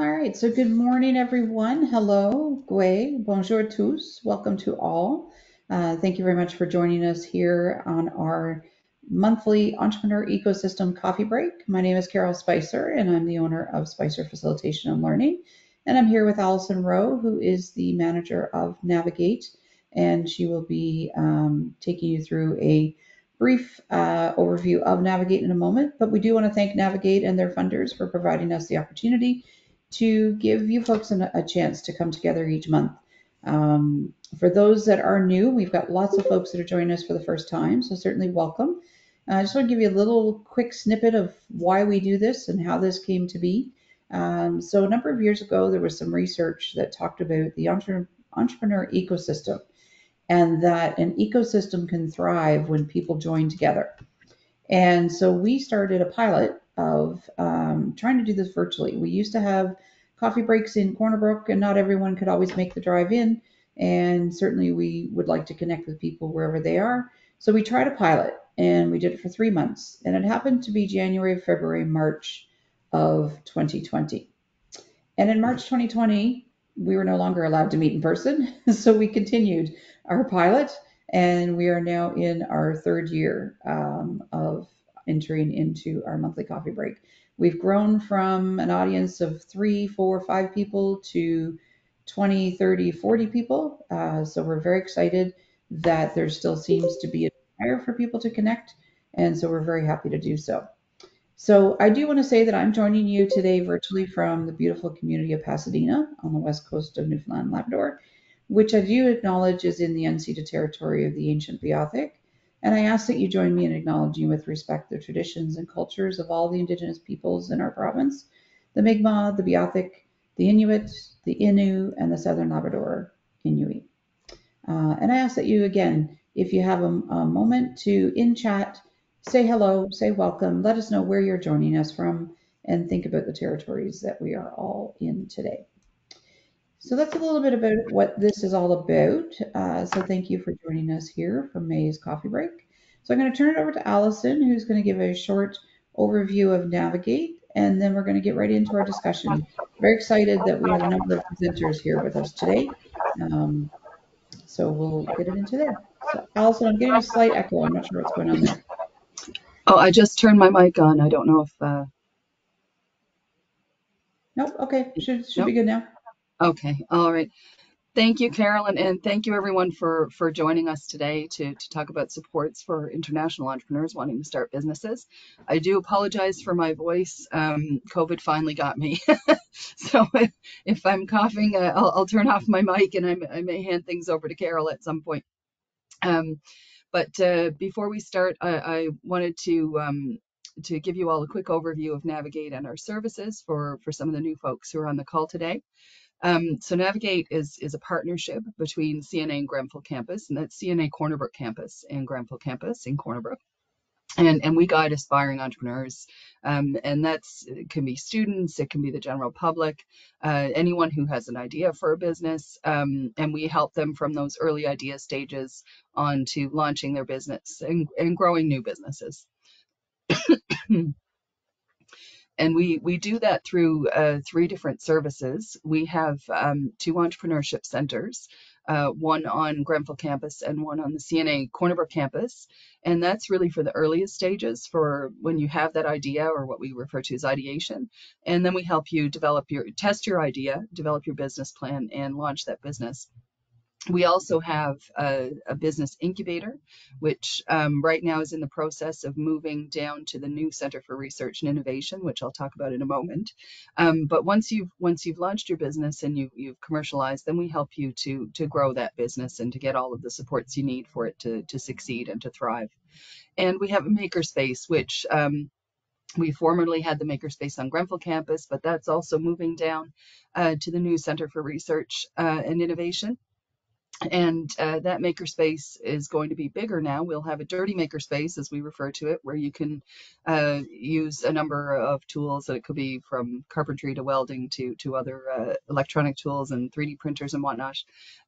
All right, so good morning, everyone. Hello, Gui. Bonjour tous. Welcome to all. Thank you very much for joining us here on our monthly Entrepreneur Ecosystem Coffee Break. My name is Carol Spicer, and I'm the owner of Spicer Facilitation and Learning. And I'm here with Allison Rowe, who is the manager of Navigate, and she will be taking you through a brief overview of Navigate in a moment. But we do want to thank Navigate and their funders for providing us the opportunity to give you folks a chance to come together each month. For those that are new, we've got lots of folks that are joining us for the first time, so certainly welcome. I just want to give you a little quick snippet of why we do this and how this came to be. So a number of years ago, there was some research that talked about the entrepreneur ecosystem and that an ecosystem can thrive when people join together. And so we started a pilot of trying to do this virtually. We used to have coffee breaks in Brook, and not everyone could always make the drive in. And certainly we would like to connect with people wherever they are. So we tried a pilot, and we did it for 3 months. And it happened to be January, February, March of 2020. And in March 2020, we were no longer allowed to meet in person. So we continued our pilot, and we are now in our third year of entering into our monthly coffee break. We've grown from an audience of 3, 4, 5 people to 20, 30, 40 people. So we're very excited that there still seems to be a desire for people to connect. And so we're very happy to do so. So I do want to say that I'm joining you today virtually from the beautiful community of Pasadena on the west coast of Newfoundland and Labrador, which I do acknowledge is in the unceded territory of the ancient Beothuk. And I ask that you join me in acknowledging with respect the traditions and cultures of all the Indigenous peoples in our province, the Mi'kmaq, the Beothuk, the Inuit, the Innu, and the Southern Labrador Inuit. And I ask that you, again, if you have a moment to in chat, say hello, say welcome, let us know where you're joining us from, and think about the territories that we are all in today. So that's a little bit about what this is all about. So thank you for joining us here for May's Coffee Break. So I'm going to turn it over to Allison, who's going to give a short overview of Navigate, and then we're going to get right into our discussion. Very excited that we have a number of presenters here with us today. So we'll get it into there. So Allison, I'm getting a slight echo. I'm not sure what's going on there. Oh, I just turned my mic on. I don't know if... Nope. Okay. Should nope. be good now. Okay. All right. Thank you, Carolyn, and thank you everyone for joining us today to talk about supports for international entrepreneurs wanting to start businesses. I do apologize for my voice. COVID finally got me. So if I'm coughing, I'll turn off my mic and I may hand things over to Carol at some point. But before we start, I wanted to give you all a quick overview of Navigate and our services for some of the new folks who are on the call today. So Navigate is a partnership between CNA and Grenfell campus, and that's CNA Brook campus and Grenfell campus in Brook. And we guide aspiring entrepreneurs, and it can be students, it can be the general public, anyone who has an idea for a business, and we help them from those early idea stages on to launching their business and growing new businesses. And we do that through 3 different services. We have 2 entrepreneurship centers, one on Grenfell campus and one on the CNA Brook campus. And that's really for the earliest stages, for when you have that idea, or what we refer to as ideation. And then we help you test your idea, develop your business plan, and launch that business. We also have a business incubator, which right now is in the process of moving down to the new Center for Research and Innovation, which I'll talk about in a moment. But once you've launched your business and you've commercialized, then we help you to grow that business and to get all of the supports you need for it to succeed and to thrive. And we have a makerspace, which we formerly had the makerspace on Grenfell campus, but that's also moving down to the new Center for Research and Innovation. And that makerspace is going to be bigger now. We'll have a dirty makerspace, as we refer to it, where you can use a number of tools. That it could be from carpentry to welding to other electronic tools and 3D printers and whatnot.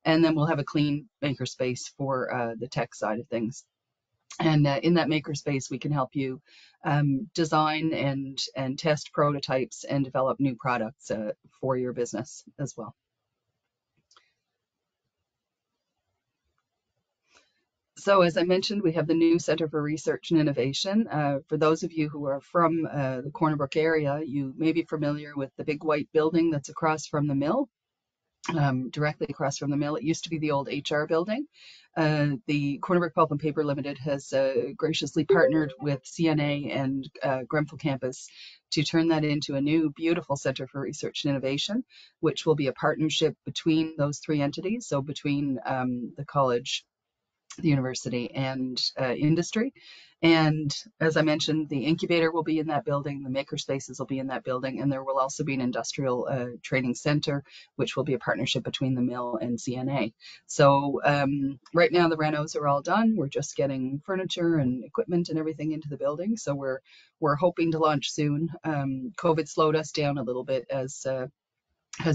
And then we'll have a clean makerspace for the tech side of things. And in that makerspace, we can help you design and test prototypes and develop new products for your business as well. So as I mentioned, we have the new Center for Research and Innovation. For those of you who are from the Corner Brook area, you may be familiar with the big white building that's across from the mill. Directly across from the mill. It used to be the old HR building. The Corner Brook Pulp and Paper Limited has graciously partnered with CNA and Grenfell campus to turn that into a new beautiful Center for Research and Innovation, which will be a partnership between those three entities, so between the college, the university, and industry. And as I mentioned, the incubator will be in that building, the maker spaces will be in that building, and there will also be an industrial training center, which will be a partnership between the mill and CNA. So right now the renos are all done. We're just getting furniture and equipment and everything into the building. So we're hoping to launch soon. COVID slowed us down a little bit as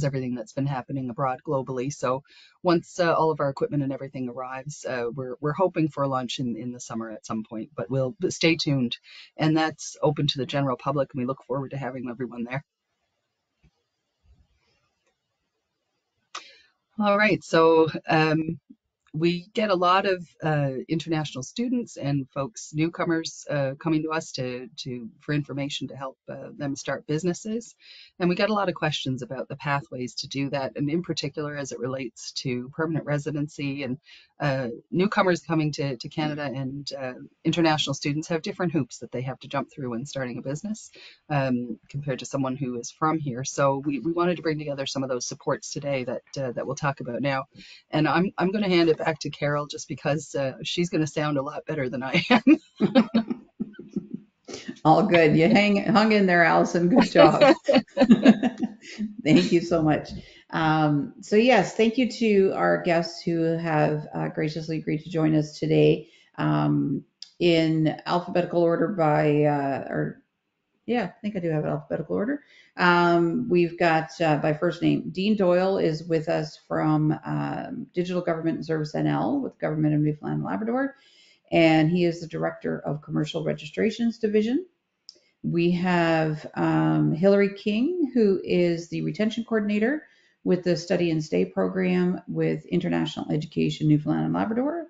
everything that's been happening abroad globally. So once all of our equipment and everything arrives, we're hoping for a launch in the summer at some point, but we'll stay tuned. And that's open to the general public, and we look forward to having everyone there. All right, so we get a lot of international students and folks, newcomers, coming to us for information to help them start businesses. And we get a lot of questions about the pathways to do that, and in particular as it relates to permanent residency. And newcomers coming to Canada and international students have different hoops that they have to jump through when starting a business compared to someone who is from here. So we wanted to bring together some of those supports today that we'll talk about now. And I'm going to hand it back to Carol just because she's going to sound a lot better than I am. All good. You hung in there, Allison. Good job. Thank you so much. So yes, thank you to our guests who have graciously agreed to join us today in alphabetical order I think I do have it alphabetical order. We've got by first name, Dean Doyle is with us from Digital Government and Service NL with the Government of Newfoundland and Labrador, and he is the Director of Commercial Registrations Division. We have Hillary King, who is the Retention Coordinator with the Study and Stay program with International Education Newfoundland and Labrador.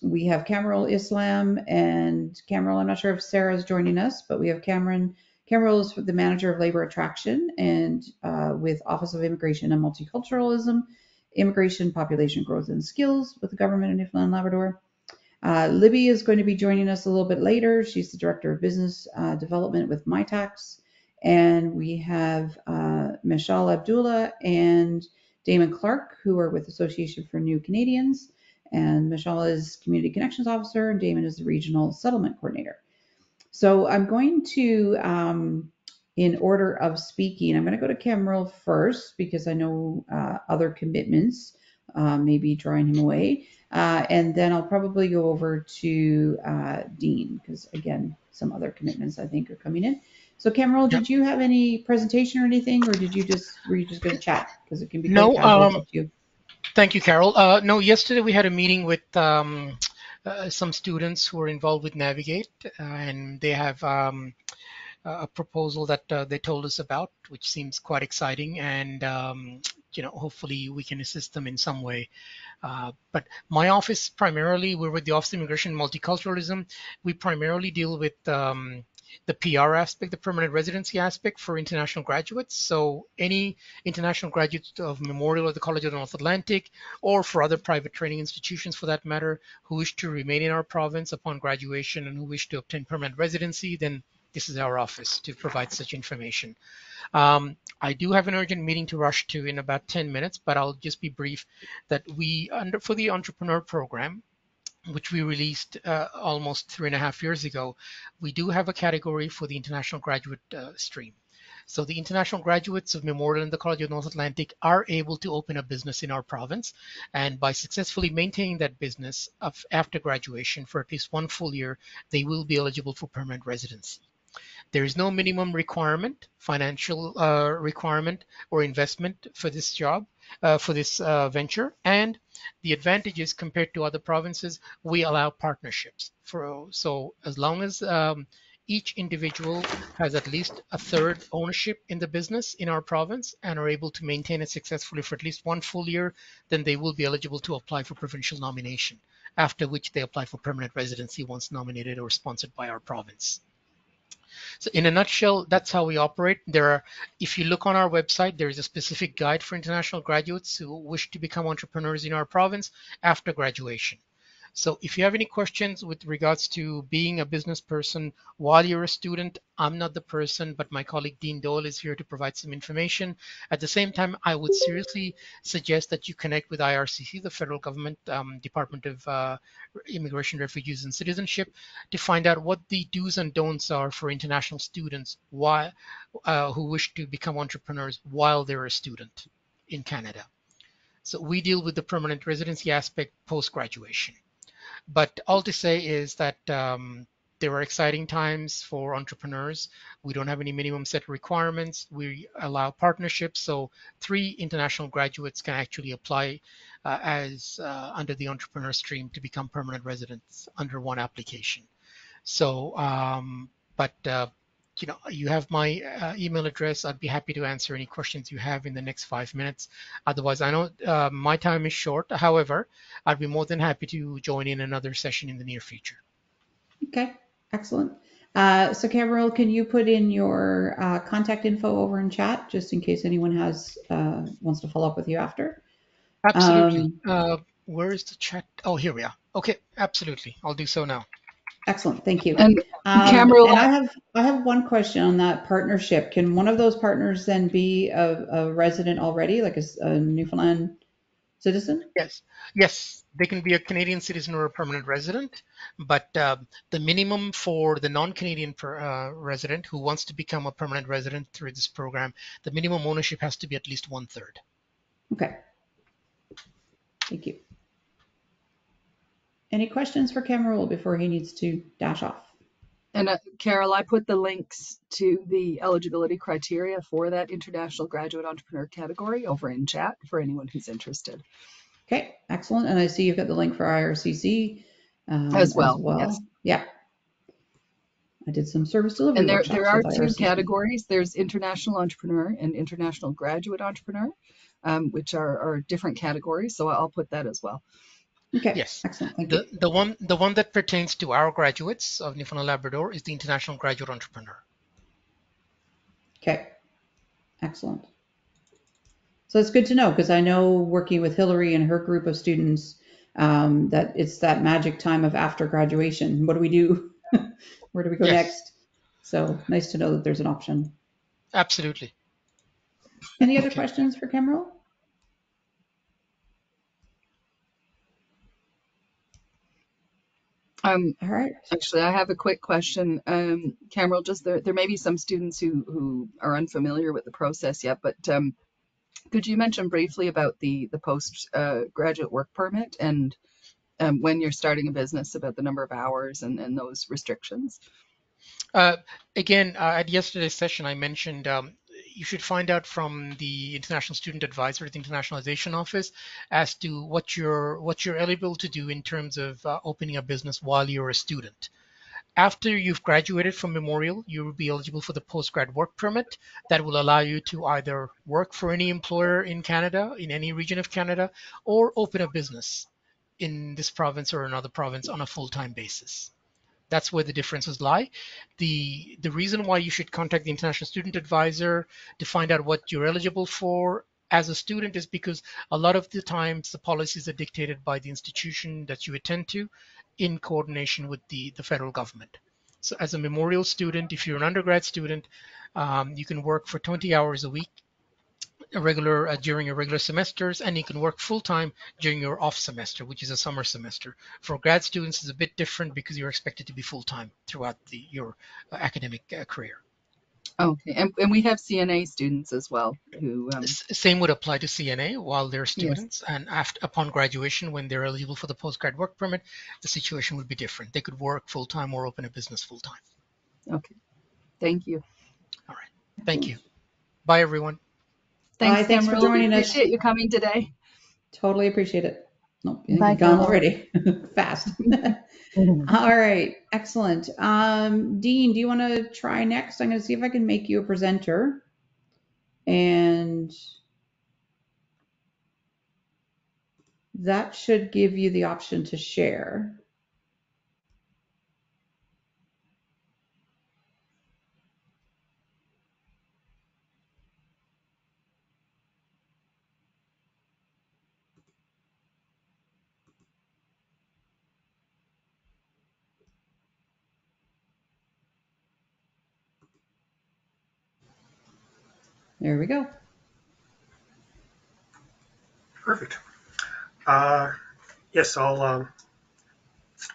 We have Cameron Islam, and Cameron, I'm not sure if Sarah's joining us, but we have Cameron. Cameron is the Manager of Labor Attraction and with Office of Immigration and Multiculturalism, Immigration, Population Growth and Skills with the Government of Newfoundland and Labrador. Libby is going to be joining us a little bit later. She's the Director of Business Development with MyTax. And we have Michelle Abdullah and Damon Clark, who are with Association for New Canadians. And Michelle is Community Connections Officer, and Damon is the Regional Settlement Coordinator. So I'm going to, in order of speaking, I'm going to go to Cameron first because I know other commitments may be drawing him away. And then I'll probably go over to Dean because, again, some other commitments I think are coming in. So Cameron, did you have any presentation or anything, or were you just going to chat? Because it can be quite casual with you. Thank you, Carol. No, yesterday we had a meeting with some students who are involved with Navigate, and they have a proposal that they told us about, which seems quite exciting, and hopefully we can assist them in some way. But my office primarily, we're with the Office of Immigration and Multiculturalism. We primarily deal with the PR aspect, the permanent residency aspect for international graduates. So any international graduates of Memorial or the College of the North Atlantic, or for other private training institutions for that matter, who wish to remain in our province upon graduation and who wish to obtain permanent residency, then this is our office to provide such information. I do have an urgent meeting to rush to in about 10 minutes, but I'll just be brief that for the Entrepreneur Program, which we released almost 3.5 years ago, we do have a category for the international graduate stream. So the international graduates of Memorial and the College of North Atlantic are able to open a business in our province, and by successfully maintaining that business after graduation for at least 1 full year, they will be eligible for permanent residency. There is no minimum requirement, financial requirement or investment for this job. for this venture. And the advantages compared to other provinces, we allow partnerships. So as long as each individual has at least a third ownership in the business in our province and are able to maintain it successfully for at least one full year, then they will be eligible to apply for provincial nomination, after which they apply for permanent residency once nominated or sponsored by our province. So in a nutshell, that's how we operate. If you look on our website, there is a specific guide for international graduates who wish to become entrepreneurs in our province after graduation. So if you have any questions with regards to being a business person while you're a student, I'm not the person, but my colleague Dean Dole is here to provide some information. At the same time, I would seriously suggest that you connect with IRCC, the federal government Department of Immigration, Refugees, and Citizenship, to find out what the do's and don'ts are for international students who wish to become entrepreneurs while they're a student in Canada. So we deal with the permanent residency aspect post-graduation. But all to say is that there are exciting times for entrepreneurs. We don't have any minimum set requirements. We allow partnerships. So 3 international graduates can actually apply as under the entrepreneur stream to become permanent residents under one application. So, but you have my email address. I'd be happy to answer any questions you have in the next 5 minutes. Otherwise, I know my time is short. However, I'd be more than happy to join in another session in the near future. Okay, excellent. So Cameron, can you put in your contact info over in chat just in case anyone wants to follow up with you after? Absolutely. Where is the chat? Oh, here we are. Okay, absolutely. I'll do so now. Excellent, thank you. And And I have one question on that partnership. Can one of those partners then be a resident already, like a Newfoundland citizen? Yes, they can be a Canadian citizen or a permanent resident, but the minimum for the non-Canadian resident who wants to become a permanent resident through this program, the minimum ownership has to be at least 1/3. Okay, thank you. Any questions for Cameron before he needs to dash off? And Carol, I put the links to the eligibility criteria for that international graduate entrepreneur category over in chat for anyone who's interested. Okay, excellent. And I see you've got the link for IRCC as well. Yes. Yeah. I did some service delivery and workshops there are with 2 IRCC. categories. There's international entrepreneur and international graduate entrepreneur, which are different categories. So I'll put that as well. Okay. Yes. Excellent. Thank you. The one that pertains to our graduates of Newfoundland and Labrador is the international graduate entrepreneur. Okay. Excellent. So it's good to know because I know working with Hillary and her group of students that it's that magic time of after graduation. What do we do? Where do we go next? So nice to know that there's an option. Absolutely. Any other questions for Cameron? All right. Actually, I have a quick question. Cameron, just there may be some students who are unfamiliar with the process yet, but could you mention briefly about the post graduate work permit and when you're starting a business, about the number of hours and those restrictions? Again, at yesterday's session, I mentioned you should find out from the International Student Advisor at the Internationalization Office as to what you're eligible to do in terms of opening a business while you're a student. After you've graduated from Memorial, you will be eligible for the postgrad work permit that will allow you to either work for any employer in Canada, in any region of Canada, or open a business in this province or another province on a full-time basis. That's where the differences lie. The reason why you should contact the International Student Advisor to find out what you're eligible for as a student is because a lot of the times the policies are dictated by the institution that you attend to in coordination with the federal government. So as a Memorial student, if you're an undergrad student, you can work for 20 hours a week during your regular semesters, and you can work full-time during your off semester, which is a summer semester. For grad students, it's a bit different because you're expected to be full-time throughout your academic career. Okay, and we have CNA students as well who. Same would apply to CNA while they're students, yes. And upon graduation, when they're eligible for the postgrad work permit, the situation would be different. They could work full-time or open a business full-time. Okay, thank you. All right, thank you. Bye, everyone. Thanks, Thanks for Emerald. We joining us. appreciate you coming today. Totally appreciate it. Nope, Bye you've for gone now. already. Fast. All right, excellent. Dean, do you want to try next? I'm going to see if I can make you a presenter. And that should give you the option to share. There we go. Perfect. Yes, I'll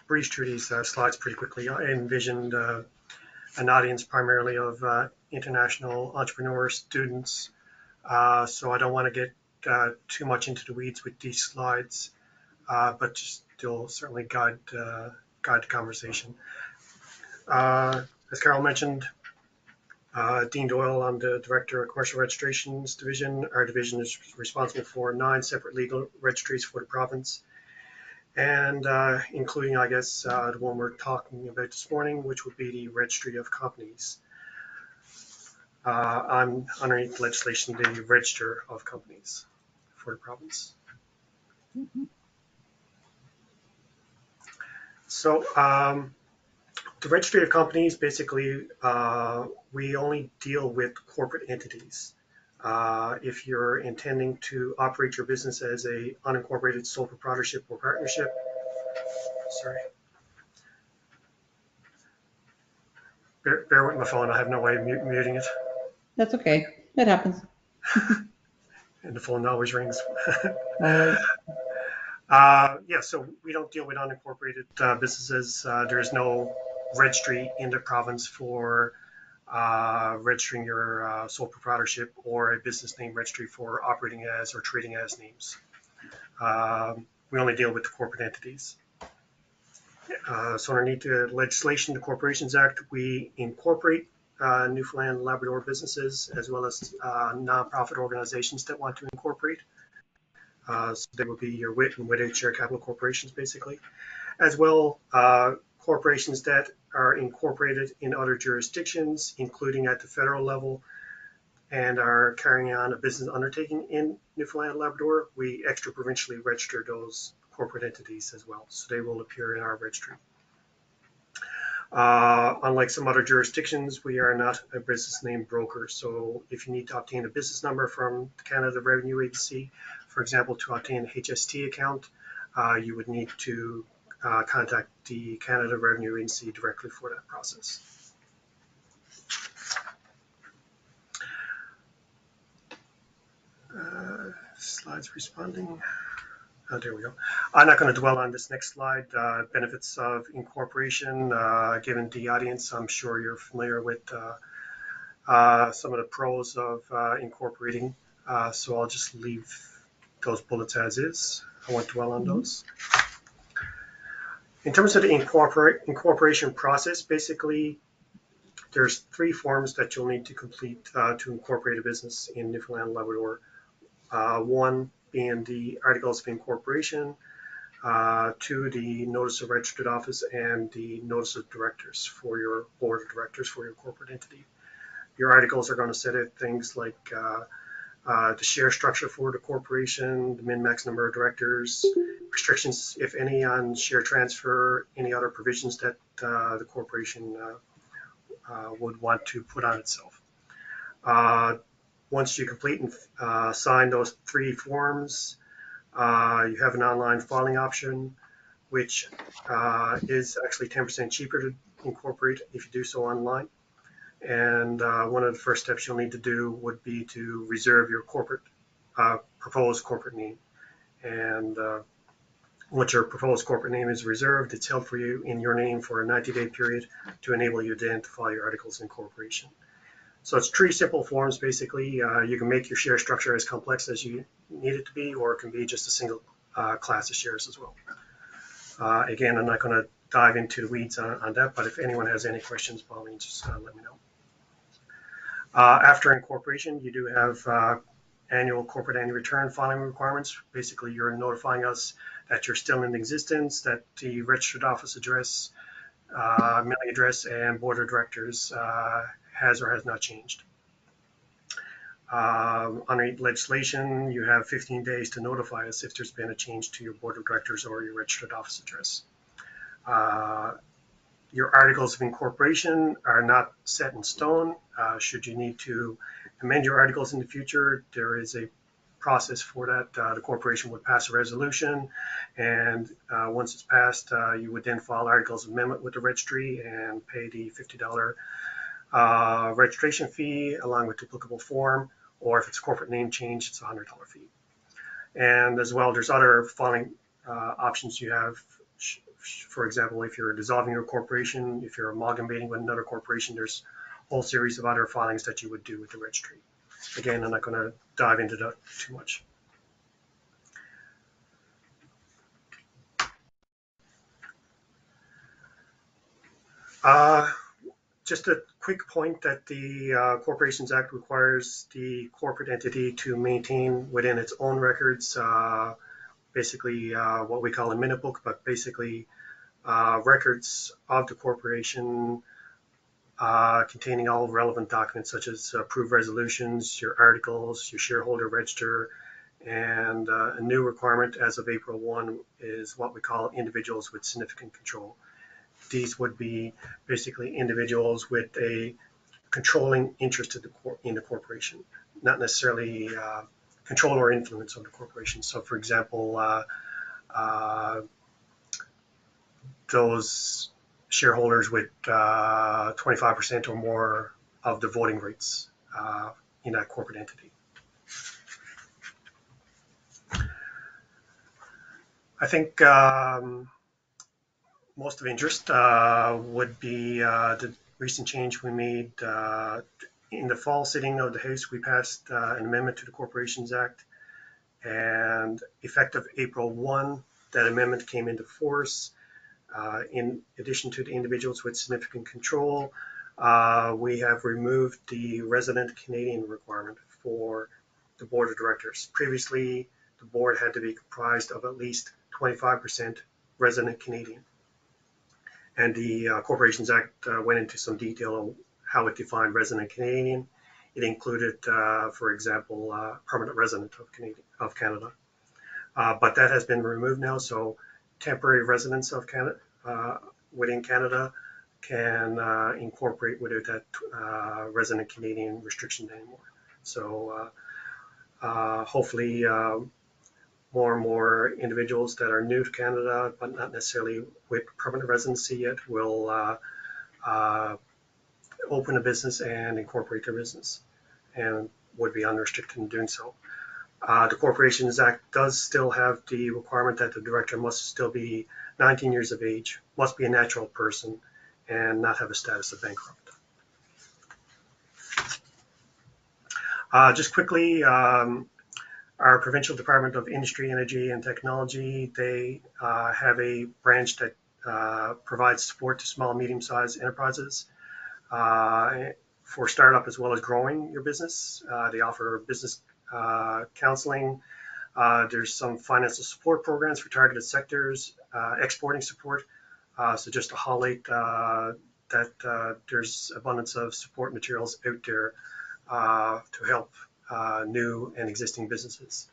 breeze through these slides pretty quickly. I envisioned an audience primarily of international entrepreneur students, so I don't want to get too much into the weeds with these slides, but just still certainly guide the conversation. As Carol mentioned, Dean Doyle, I'm the Director of Commercial Registrations Division. Our division is responsible for 9 separate legal registries for the province, and including, I guess, the one we're talking about this morning, which would be the Registry of Companies. I'm underneath legislation, the Register of Companies for the province. So the Registry of Companies, basically, we only deal with corporate entities. If you're intending to operate your business as a unincorporated sole proprietorship or partnership, sorry, bear with my phone. I have no way of muting it. That's okay. It happens. And the phone always rings. Always. Yeah, so we don't deal with unincorporated businesses. There is no registry in the province for registering your sole proprietorship or a business name registry for operating as or trading as names. We only deal with the corporate entities. So underneath the legislation, the Corporations Act, we incorporate Newfoundland and Labrador businesses as well as nonprofit organizations that want to incorporate. So they would be your WIT and WIT share capital corporations, basically, as well corporations that are incorporated in other jurisdictions, including at the federal level, and are carrying on a business undertaking in Newfoundland and Labrador. We extra provincially register those corporate entities as well, so they will appear in our registry. Unlike some other jurisdictions, we are not a business name broker. So if you need to obtain a business number from the Canada Revenue Agency, for example, to obtain a HST account, you would need to contact the Canada Revenue Agency directly for that process. Slides responding. Oh, there we go. I'm not going to dwell on this next slide. Benefits of incorporation. Given the audience, I'm sure you're familiar with some of the pros of incorporating. So I'll just leave those bullets as is. I won't dwell on those. In terms of the incorporation process, basically, there's 3 forms that you'll need to complete to incorporate a business in Newfoundland and Labrador. One being the Articles of Incorporation, 2, the Notice of Registered Office, and the Notice of Directors for your Board of Directors for your corporate entity. Your articles are going to set out things like the share structure for the corporation, the min-max number of directors, restrictions, if any, on share transfer, any other provisions that the corporation would want to put on itself. Once you complete and sign those 3 forms, you have an online filing option, which is actually 10% cheaper to incorporate if you do so online. And one of the first steps you'll need to do would be to reserve your proposed corporate name. And once your proposed corporate name is reserved, it's held for you in your name for a 90-day period to enable you to identify your articles of incorporation. So it's 3 simple forms, basically. You can make your share structure as complex as you need it to be, or it can be just a single class of shares as well. Again, I'm not going to dive into the weeds on that, but if anyone has any questions, by all means, just let me know. After incorporation, you do have annual corporate annual return filing requirements. Basically, you're notifying us that you're still in existence, that the registered office address, mailing address, and board of directors has or has not changed. Under legislation, you have 15 days to notify us if there's been a change to your board of directors or your registered office address. Your articles of incorporation are not set in stone. Should you need to amend your articles in the future, there is a process for that. The corporation would pass a resolution, and once it's passed, you would then file articles of amendment with the registry and pay the $50 registration fee along with the applicable form, or if it's a corporate name change, it's a $100 fee. And as well, there's other filing options you have. For example, if you're dissolving your corporation, if you're amalgamating with another corporation, there's a whole series of other filings that you would do with the registry. Again, I'm not going to dive into that too much. Just a quick point that the Corporations Act requires the corporate entity to maintain within its own records, basically what we call a minute book, but basically records of the corporation containing all relevant documents such as approved resolutions, your articles, your shareholder register, and a new requirement as of April 1 is what we call individuals with significant control. These would be basically individuals with a controlling interest in the corporation, not necessarily control or influence of the corporation. So, for example, those shareholders with 25% or more of the voting rights in that corporate entity. I think most of interest would be the recent change we made in the fall sitting of the House. We passed an amendment to the Corporations Act, and effective April 1, that amendment came into force. In addition to the individuals with significant control, we have removed the resident Canadian requirement for the board of directors. Previously, the board had to be comprised of at least 25% resident Canadian. And the Corporations Act went into some detail on how it defined resident Canadian. It included, for example, permanent resident of Canada. But that has been removed now, so temporary residents of Canada within Canada can incorporate without that resident Canadian restriction anymore. So hopefully more and more individuals that are new to Canada, but not necessarily with permanent residency yet, will open a business and incorporate their business and would be unrestricted in doing so. The Corporations Act does still have the requirement that the director must still be 19 years of age, must be a natural person, and not have a status of bankrupt. Just quickly, our Provincial Department of Industry, Energy and Technology, they have a branch that provides support to small, medium-sized enterprises for startup as well as growing your business. They offer business counseling. There's some financial support programs for targeted sectors, exporting support. So just to highlight that there's abundance of support materials out there to help new and existing businesses.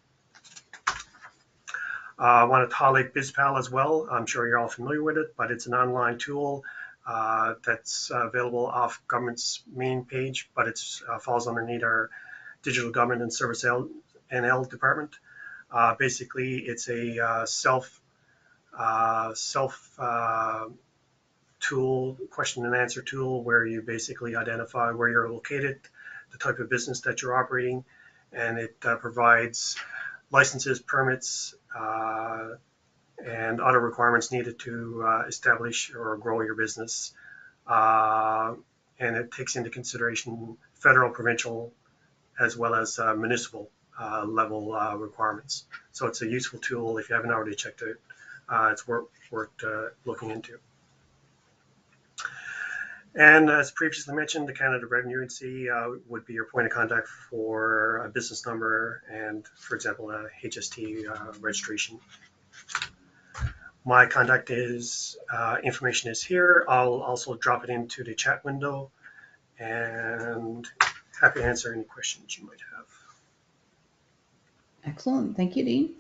I want to highlight BizPal as well. I'm sure you're all familiar with it, but it's an online tool that's available off government's main page, but it falls underneath our Digital Government and Service NL department. Basically, it's a self tool, question and answer tool, where you basically identify where you're located, the type of business that you're operating, and it provides licenses, permits, and other requirements needed to establish or grow your business. And it takes into consideration federal, provincial, as well as municipal level requirements. So it's a useful tool. If you haven't already checked it, it's worth looking into. And as previously mentioned, the Canada Revenue Agency would be your point of contact for a business number and, for example, a HST registration. My contact information is here. I'll also drop it into the chat window, and happy to answer any questions you might have. Excellent. Thank you, Dean.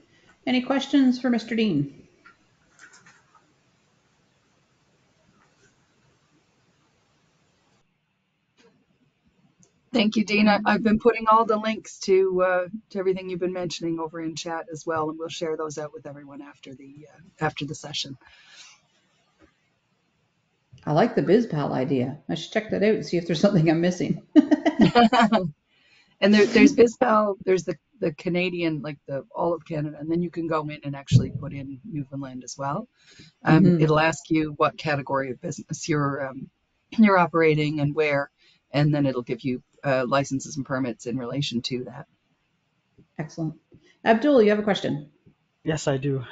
Any questions for Mr. Dean? Thank you, Dean. I've been putting all the links to everything you've been mentioning over in chat as well, and we'll share those out with everyone after the session. I like the BizPal idea. I should check that out and see if there's something I'm missing. And there's BizPal, there's the Canadian, like all of Canada, and then you can go in and actually put in Newfoundland as well. It'll ask you what category of business you're operating and where, and then it'll give you licenses and permits in relation to that. Excellent. Abdul, you have a question? Yes, I do.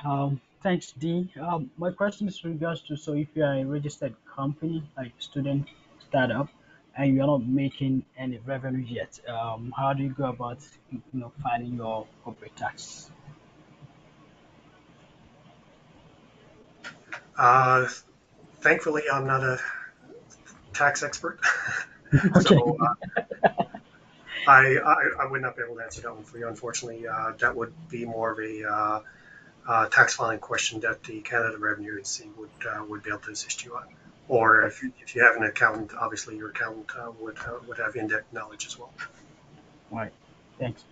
Thanks, Dean. My question is in regards to, so if you are a registered company, like student startup, and you are not making any revenue yet, how do you go about, filing your corporate tax? Thankfully, I'm not a tax expert, Okay. so I would not be able to answer that one for you. Unfortunately, that would be more of a tax filing question that the Canada Revenue Agency would be able to assist you on. Or if you have an accountant, obviously your accountant would have in-depth knowledge as well. All right. Thanks.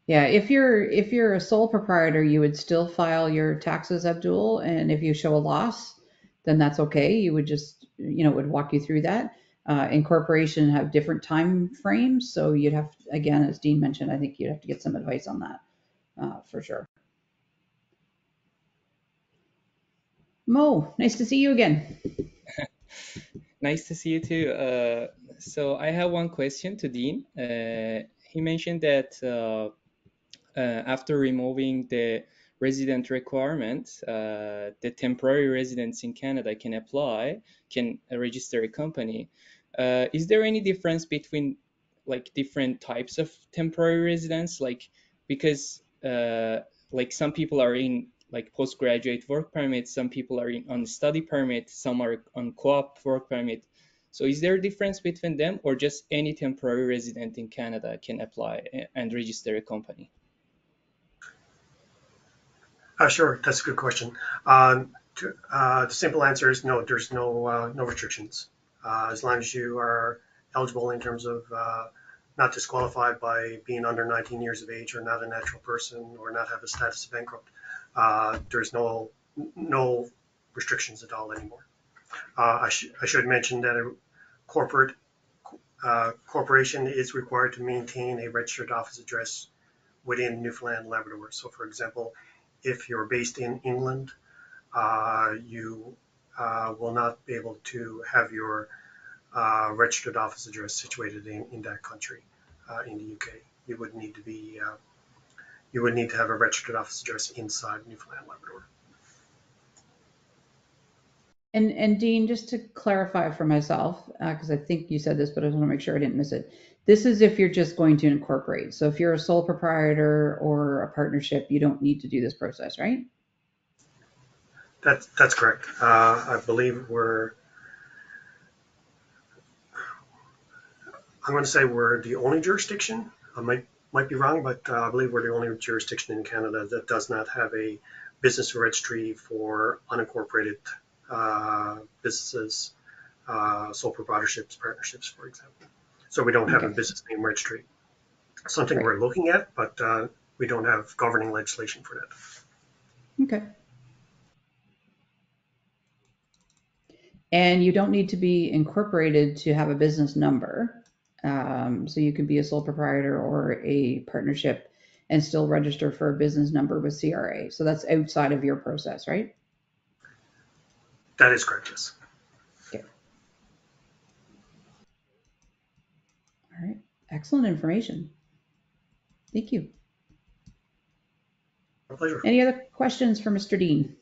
Yeah, if you're a sole proprietor, you would still file your taxes, Abdul, and if you show a loss, then that's okay. You would just, it would walk you through that. Incorporation have different time frames, so you'd have, again, as Dean mentioned, I think you'd have to get some advice on that for sure. Mo, nice to see you again. Nice to see you too. So I have one question to Dean. He mentioned that after removing the resident requirement, the temporary residents in Canada can register a company. Is there any difference between like different types of temporary residents? Like, because like some people are in like postgraduate work permit, some people are on study permit, some are on co-op work permit. So is there a difference between them, or just any temporary resident in Canada can apply and register a company? Sure, that's a good question. The simple answer is no. There's no restrictions as long as you are eligible in terms of not disqualified by being under 19 years of age, or not a natural person, or not have a status of bankrupt. There's no restrictions at all anymore. I should mention that a corporation is required to maintain a registered office address within Newfoundland and Labrador. So, for example, if you're based in England, you will not be able to have your registered office address situated in that country, in the UK. You would need to have a registered office address inside Newfoundland and Labrador. And Dean, just to clarify for myself, because I think you said this, but I just want to make sure I didn't miss it. This is if you're just going to incorporate. So if you're a sole proprietor or a partnership, you don't need to do this process, right? That's correct. I believe I'm going to say we're the only jurisdiction. I might be wrong, but I believe we're the only jurisdiction in Canada that does not have a business registry for unincorporated businesses, sole proprietorships, partnerships, for example. So we don't have a business name registry. Something we're looking at, but we don't have governing legislation for that. Okay. And you don't need to be incorporated to have a business number. So you could be a sole proprietor or a partnership and still register for a business number with CRA. So that's outside of your process, right? That is correct, yes. Okay. All right. Excellent information. Thank you. My pleasure. Any other questions for Mr. Dean?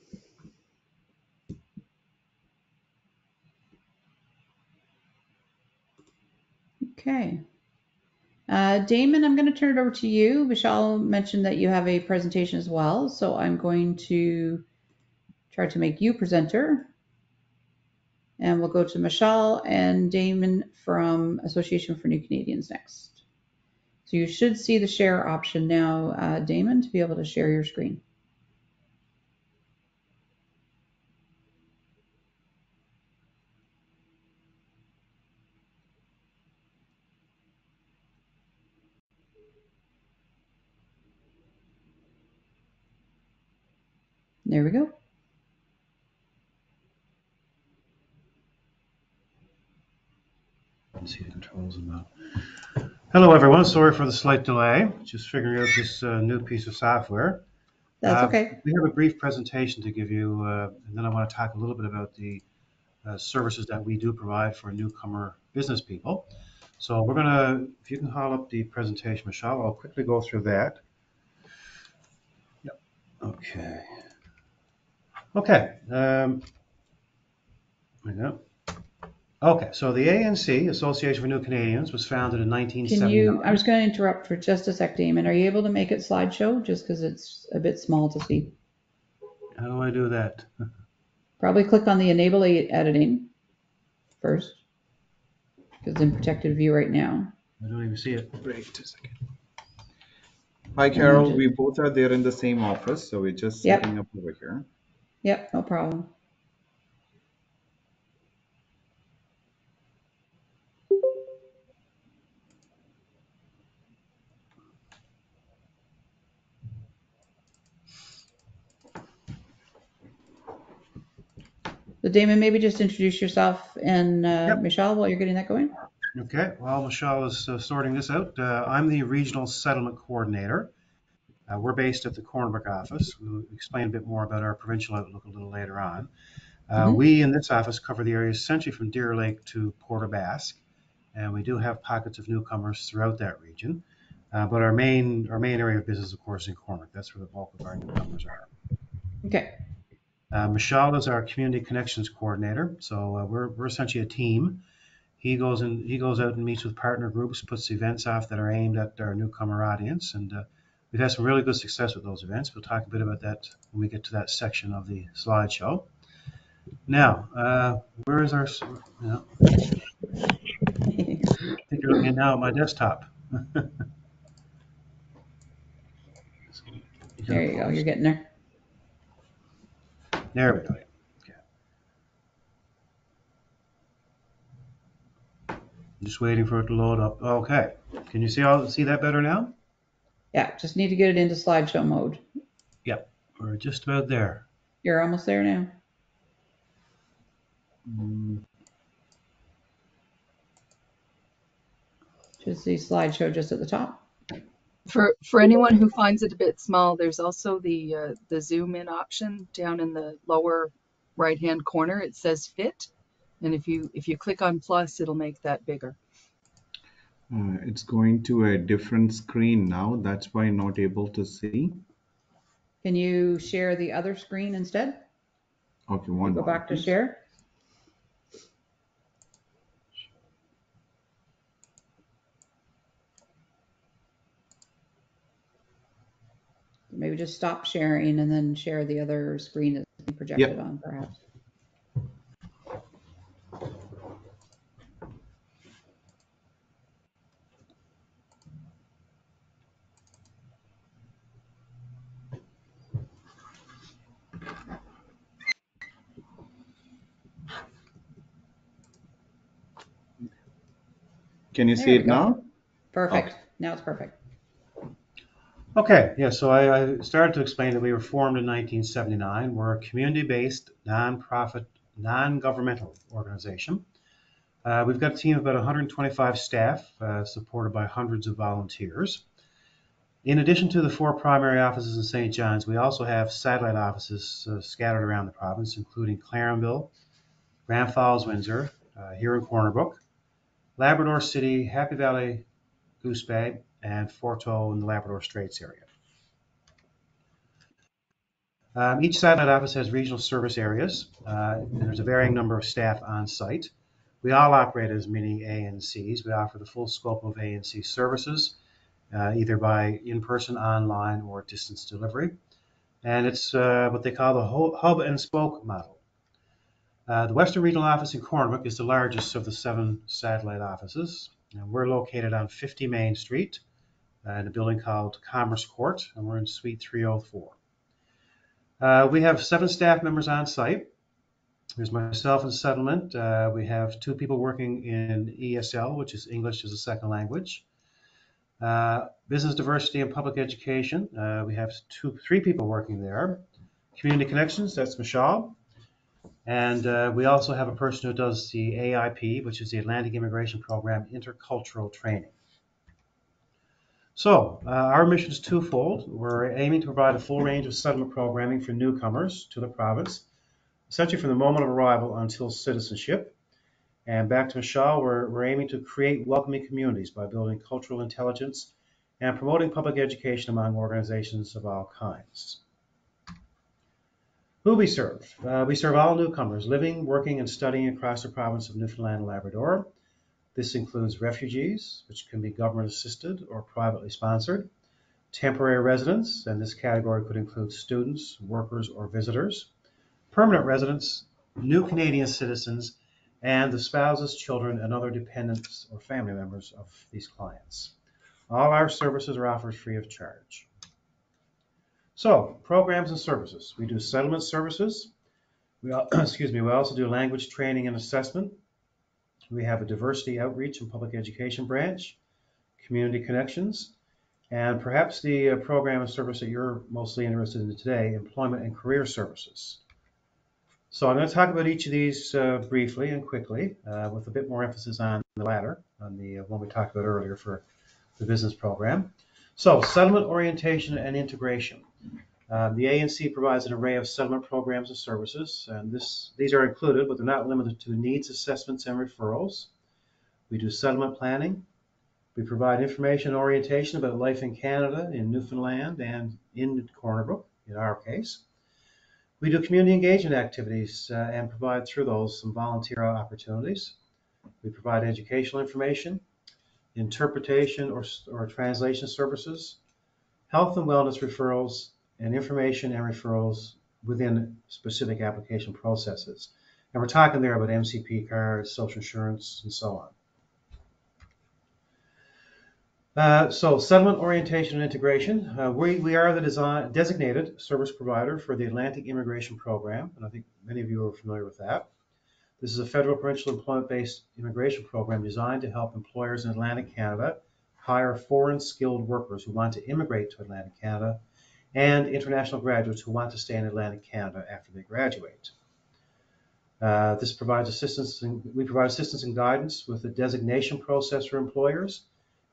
Okay. Damon, I'm going to turn it over to you. Michelle mentioned that you have a presentation as well, so I'm going to try to make you presenter. And we'll go to Michelle and Damon from Association for New Canadians next. So you should see the share option now, Damon, to be able to share your screen. There we go. Let's see the controls about. Hello, everyone. Sorry for the slight delay. Just figuring out this new piece of software. That's okay. We have a brief presentation to give you, and then I want to talk a little bit about the services that we do provide for newcomer business people. So we're going to, if you can call up the presentation, Michelle, I'll quickly go through that. Yep. Okay. Okay. There we go. Okay, so the ANC, Association for New Canadians, was founded in 1979. I was going to interrupt for just a sec, Damon. Are you able to make it slideshow just because it's a bit small to see? How do I do that? Probably click on the enable editing first because it's in protected view right now. I don't even see it. Wait a second. Hi, Carol. We both are there in the same office, so we're just setting up over here. Yep, no problem. So Damon, maybe just introduce yourself and Michelle while you're getting that going. Okay, while Michelle is sorting this out, I'm the Regional Settlement Coordinator. We're based at the Cornerbrook office. We'll explain a bit more about our provincial outlook a little later on. We in this office cover the area essentially from Deer Lake to Port aux Basques, and we do have pockets of newcomers throughout that region. But our main area of business, of course, is in Cornerbrook. That's where the bulk of our newcomers are. Okay. Michelle is our Community Connections Coordinator, so we're essentially a team. He goes out and meets with partner groups, puts events off that are aimed at our newcomer audience, and we've had some really good success with those events. We'll talk a bit about that when we get to that section of the slideshow. Now, where is our? I think you're looking now at my desktop. There you go. You're getting there. There we go. Okay. I'm just waiting for it to load up. Okay. Can you see that better now? Yeah, just need to get it into slideshow mode. Yep. We're just about there. You're almost there now. Just the slideshow just at the top. For anyone who finds it a bit small, there's also the zoom in option down in the lower right hand corner. It says fit, and if you click on plus, it'll make that bigger. It's going to a different screen now. That's why I'm not able to see. Can you share the other screen instead? Okay, go back to share. Maybe just stop sharing and then share the other screen that's being projected on, perhaps. Can you see it now? Perfect. Okay. Now it's perfect. Okay, yeah, so I started to explain that we were formed in 1979. We're a community-based, non-profit, non-governmental organization. We've got a team of about 125 staff, supported by hundreds of volunteers. In addition to the 4 primary offices in St. John's, we also have satellite offices scattered around the province, including Clarenville, Grand Falls, Windsor, here in Cornerbrook, Labrador City, Happy Valley, Goose Bay, and Forto in the Labrador Straits area. Each satellite office has regional service areas, and there's a varying number of staff on site. We all operate as mini ANCs. We offer the full scope of ANC services, either by in-person, online, or distance delivery. And it's what they call the hub and spoke model. The Western Regional Office in Cornbrook is the largest of the 7 satellite offices. And we're located on 50 Main Street in a building called Commerce Court, and we're in Suite 304. We have 7 staff members on site. There's myself in settlement. We have 2 people working in ESL, which is English as a second language. Business diversity and public education. We have 3 people working there. Community connections, that's Michelle. And we also have a person who does the AIP, which is the Atlantic Immigration Program Intercultural Training. So our mission is twofold. We're aiming to provide a full range of settlement programming for newcomers to the province, essentially from the moment of arrival until citizenship. And back to Michelle, we're aiming to create welcoming communities by building cultural intelligence and promoting public education among organizations of all kinds. Who we serve? We serve all newcomers living, working, and studying across the province of Newfoundland and Labrador. This includes refugees, which can be government assisted or privately sponsored, temporary residents, and this category could include students, workers, or visitors, permanent residents, new Canadian citizens, and the spouses, children, and other dependents or family members of these clients. All our services are offered free of charge. So, programs and services. We do settlement services. We also do language training and assessment. We have a diversity outreach and public education branch, community connections, and perhaps the program and service that you're mostly interested in today, employment and career services. So I'm going to talk about each of these briefly and quickly, with a bit more emphasis on the latter, on the one we talked about earlier for the business program. So settlement orientation and integration. The ANC provides an array of settlement programs and services, and these are included, but they're not limited to needs assessments and referrals. We do settlement planning. We provide information and orientation about life in Canada, in Newfoundland, and in Cornerbrook, in our case. We do community engagement activities and provide through those some volunteer opportunities. We provide educational information, interpretation or translation services, health and wellness referrals, and information and referrals within specific application processes. And we're talking there about MCP cards, social insurance, and so on. So settlement orientation and integration. We are the designated service provider for the Atlantic Immigration Program, and I think many of you are familiar with that. This is a federal provincial employment-based immigration program designed to help employers in Atlantic Canada hire foreign skilled workers who want to immigrate to Atlantic Canada and international graduates who want to stay in Atlantic Canada after they graduate. We provide assistance and guidance with the designation process for employers,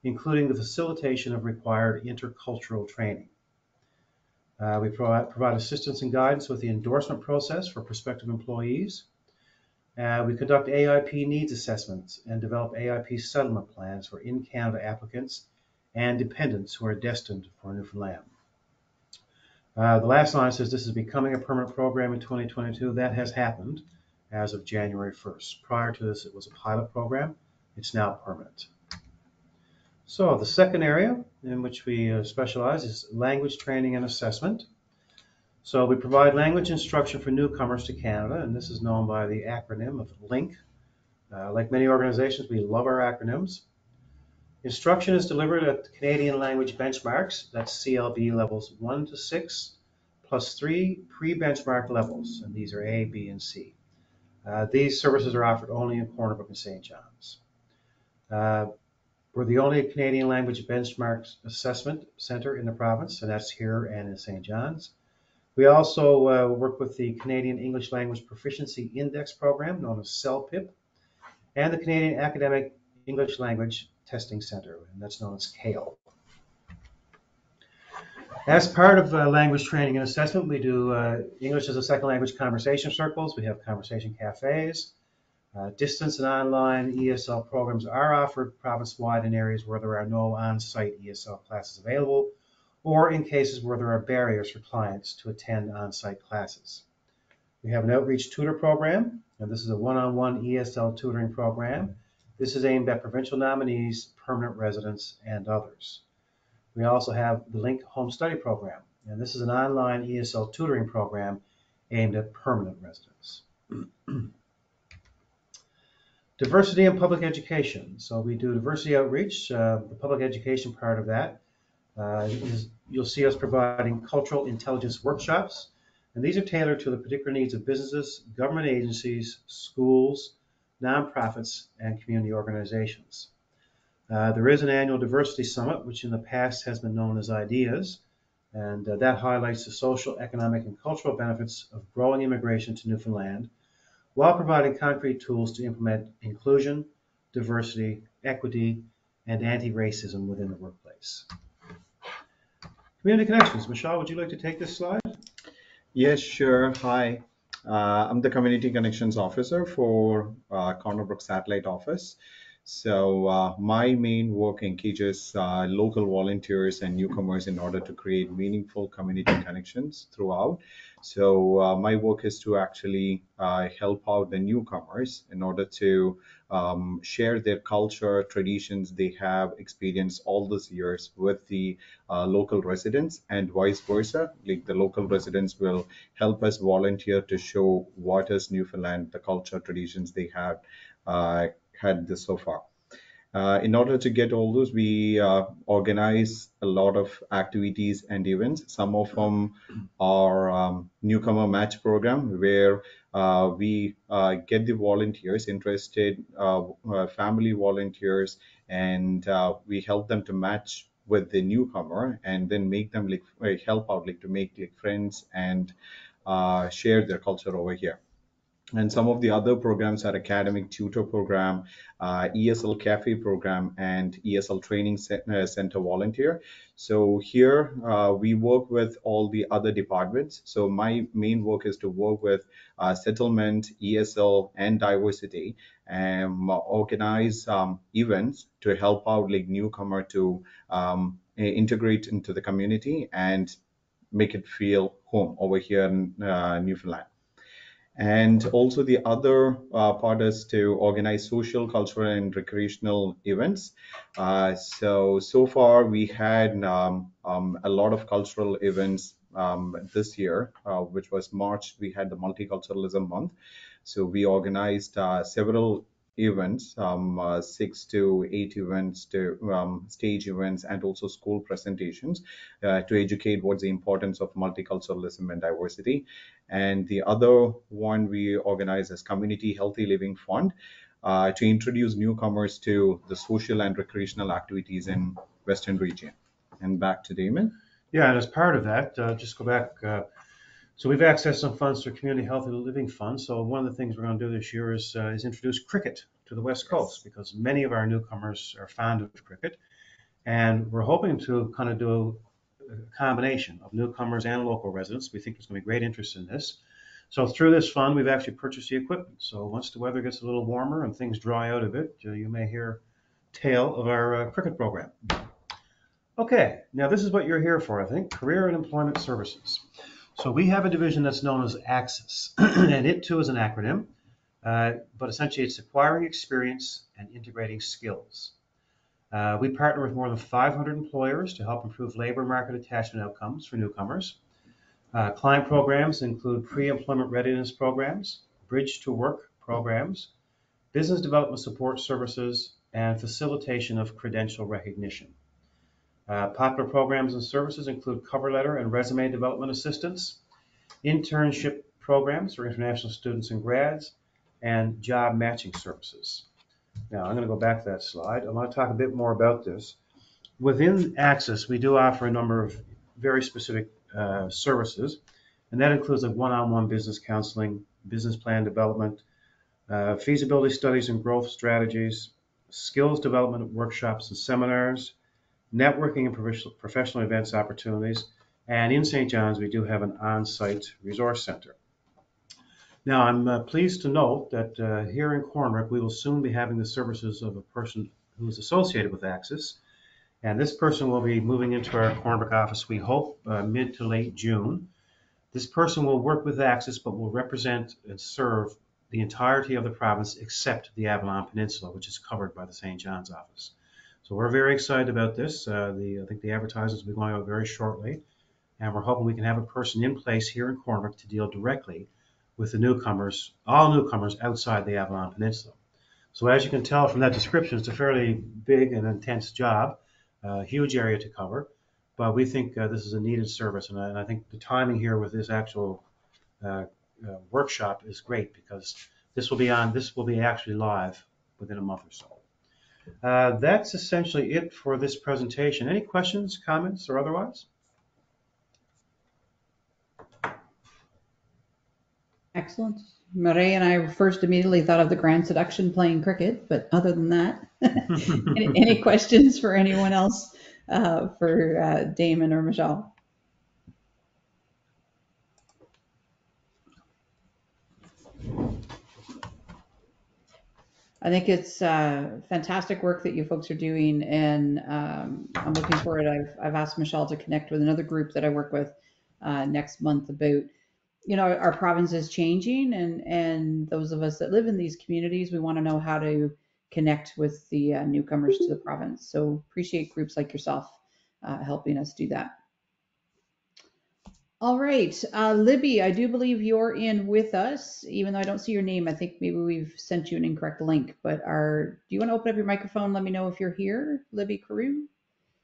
including the facilitation of required intercultural training. We provide assistance and guidance with the endorsement process for prospective employees. We conduct AIP needs assessments and develop AIP settlement plans for in-Canada applicants and dependents who are destined for Newfoundland. The last line says this is becoming a permanent program in 2022. That has happened as of January 1st. Prior to this, it was a pilot program. It's now permanent. So the second area in which we specialize is language training and assessment. So we provide language instruction for newcomers to Canada, and this is known by the acronym of LINK. Like many organizations, we love our acronyms. Instruction is delivered at Canadian language benchmarks, that's CLB levels 1 to 6, plus 3 pre-benchmark levels, and these are A, B, and C. These services are offered only in Cornerbrook and St. John's. We're the only Canadian language benchmark assessment center in the province, and that's here and in St. John's. We also work with the Canadian English Language Proficiency Index Program, known as CELPIP, and the Canadian Academic English Language Testing Center, and that's known as CALE. As part of language training and assessment, we do English as a second language conversation circles. We have conversation cafes. Distance and online ESL programs are offered province-wide in areas where there are no on-site ESL classes available, or in cases where there are barriers for clients to attend on-site classes. We have an outreach tutor program, And this is a one-on-one ESL tutoring program. This is aimed at provincial nominees, permanent residents, and others. We also have the Link Home Study Program, and this is an online ESL tutoring program aimed at permanent residents. Diversity in public education. So we do diversity outreach. The public education part of that you'll see us providing cultural intelligence workshops, and these are tailored to the particular needs of businesses, government agencies, schools, nonprofits, and community organizations. There is an annual diversity summit, which in the past has been known as IDEAS, and that highlights the social, economic, and cultural benefits of growing immigration to Newfoundland, while providing concrete tools to implement inclusion, diversity, equity, and anti-racism within the workplace. Community connections. Michelle, would you like to take this slide? Yes, sure. Hi. I'm the Community Connections Officer for Brook Satellite Office. So my main work engages local volunteers and newcomers in order to create meaningful community connections throughout. So my work is to actually help out the newcomers in order to share their culture, traditions they have experienced all these years with the local residents, and vice versa. Like the local residents will help us volunteer to show what is Newfoundland, the culture, traditions they have had this so far. In order to get all those, we organize a lot of activities and events. Some of them are newcomer match program, where we get the volunteers interested, family volunteers, and we help them to match with the newcomer, and then make them like help out, like to make like friends and share their culture over here. And some of the other programs are academic tutor program, ESL cafe program, and ESL training center volunteer. So here we work with all the other departments. So my main work is to work with settlement, ESL, and diversity, and organize events to help out like newcomer to integrate into the community and make it feel home over here in Newfoundland. And also the other part is to organize social, cultural, and recreational events. So far we had a lot of cultural events this year, which was March. We had the Multiculturalism Month. So we organized several events, 6 to 8 events, to stage events, and also school presentations to educate what's the importance of multiculturalism and diversity. And the other one we organize as Community Healthy Living Fund to introduce newcomers to the social and recreational activities in Western region. And back to Damon. Yeah, and as part of that, just go back. So we've accessed some funds through Community Healthy Living Fund. So one of the things we're going to do this year is introduce cricket to the West Coast, because many of our newcomers are fond of cricket. And we're hoping to kind of do a combination of newcomers and local residents. We think there's going to be great interest in this. So through this fund, we've actually purchased the equipment. So once the weather gets a little warmer and things dry out a bit, you may hear tale of our cricket program. Okay, now this is what you're here for, I think, Career and Employment Services. So we have a division that's known as ACCESS, and it too is an acronym, but essentially it's acquiring experience and integrating skills. We partner with more than 500 employers to help improve labor market attachment outcomes for newcomers. Client programs include pre-employment readiness programs, bridge to work programs, business development support services, and facilitation of credential recognition. Popular programs and services include cover letter and resume development assistance, internship programs for international students and grads, and job matching services. Now, I'm going to go back to that slide. I want to talk a bit more about this. Within ACCESS, we do offer a number of very specific services, and that includes like one-on-one business counseling, business plan development, feasibility studies and growth strategies, skills development workshops and seminars, networking and professional events opportunities, and in St. John's, we do have an on-site resource center. Now, I'm pleased to note that here in Cornbrook, we will soon be having the services of a person who is associated with ACCESS, and this person will be moving into our Cornbrook office, we hope, mid to late June. This person will work with ACCESS, but will represent and serve the entirety of the province except the Avalon Peninsula, which is covered by the St. John's office. So we're very excited about this. I think the advertisements will be going out very shortly, and we're hoping we can have a person in place here in Cornwall to deal directly with the newcomers, all newcomers outside the Avalon Peninsula. So as you can tell from that description, it's a fairly big and intense job, huge area to cover, but we think this is a needed service, and I think the timing here with this actual workshop is great because this will be actually live within a month or so. That's essentially it for this presentation. Any questions, comments, or otherwise? Excellent. Marie and I first immediately thought of the Grand Seduction playing cricket, but other than that, any questions for anyone else for Damon or Michelle? I think it's fantastic work that you folks are doing, and I'm looking forward. I've asked Michelle to connect with another group that I work with next month about, our province is changing, and those of us that live in these communities, we want to know how to connect with the newcomers to the province. So appreciate groups like yourself helping us do that. All right, Libby, I do believe you're in with us, even though I don't see your name. I think maybe we've sent you an incorrect link, but do you want to open up your microphone? Let me know if you're here, Libby Carew.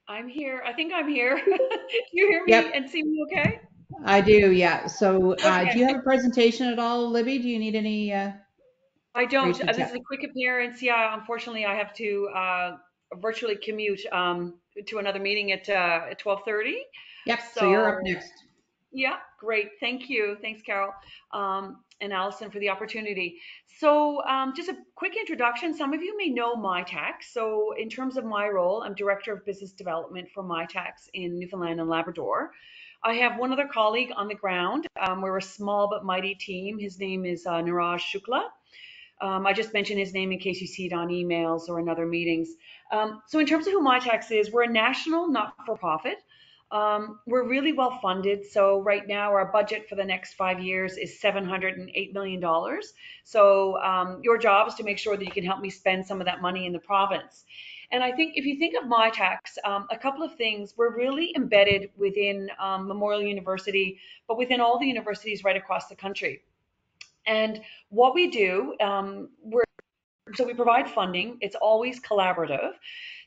I'm here. I think I'm here. Do you hear me Yep. and see me okay? I do, yeah. So Okay. do you have a presentation at all, Libby? Do you need any? I don't. Tracy This Tech? is a quick appearance. Yeah, unfortunately, I have to virtually commute to another meeting at 12:30. Yep, so you're up So next. yeah, great. Thank you. Thanks, Carol, and Allison for the opportunity. So just a quick introduction. Some of you may know MyTax. So in terms of my role, I'm Director of Business Development for MyTax in Newfoundland and Labrador. I have one other colleague on the ground. We're a small but mighty team. His name is Niraj Shukla. I just mentioned his name in case you see it on emails or in other meetings. So in terms of who MyTax is, we're a national not-for-profit. We're really well funded. So right now our budget for the next 5 years is $708 million. So your job is to make sure that you can help me spend some of that money in the province. And I think if you think of MyTax, a couple of things, we're really embedded within Memorial University, but within all the universities right across the country. And what we do, we provide funding. It's always collaborative.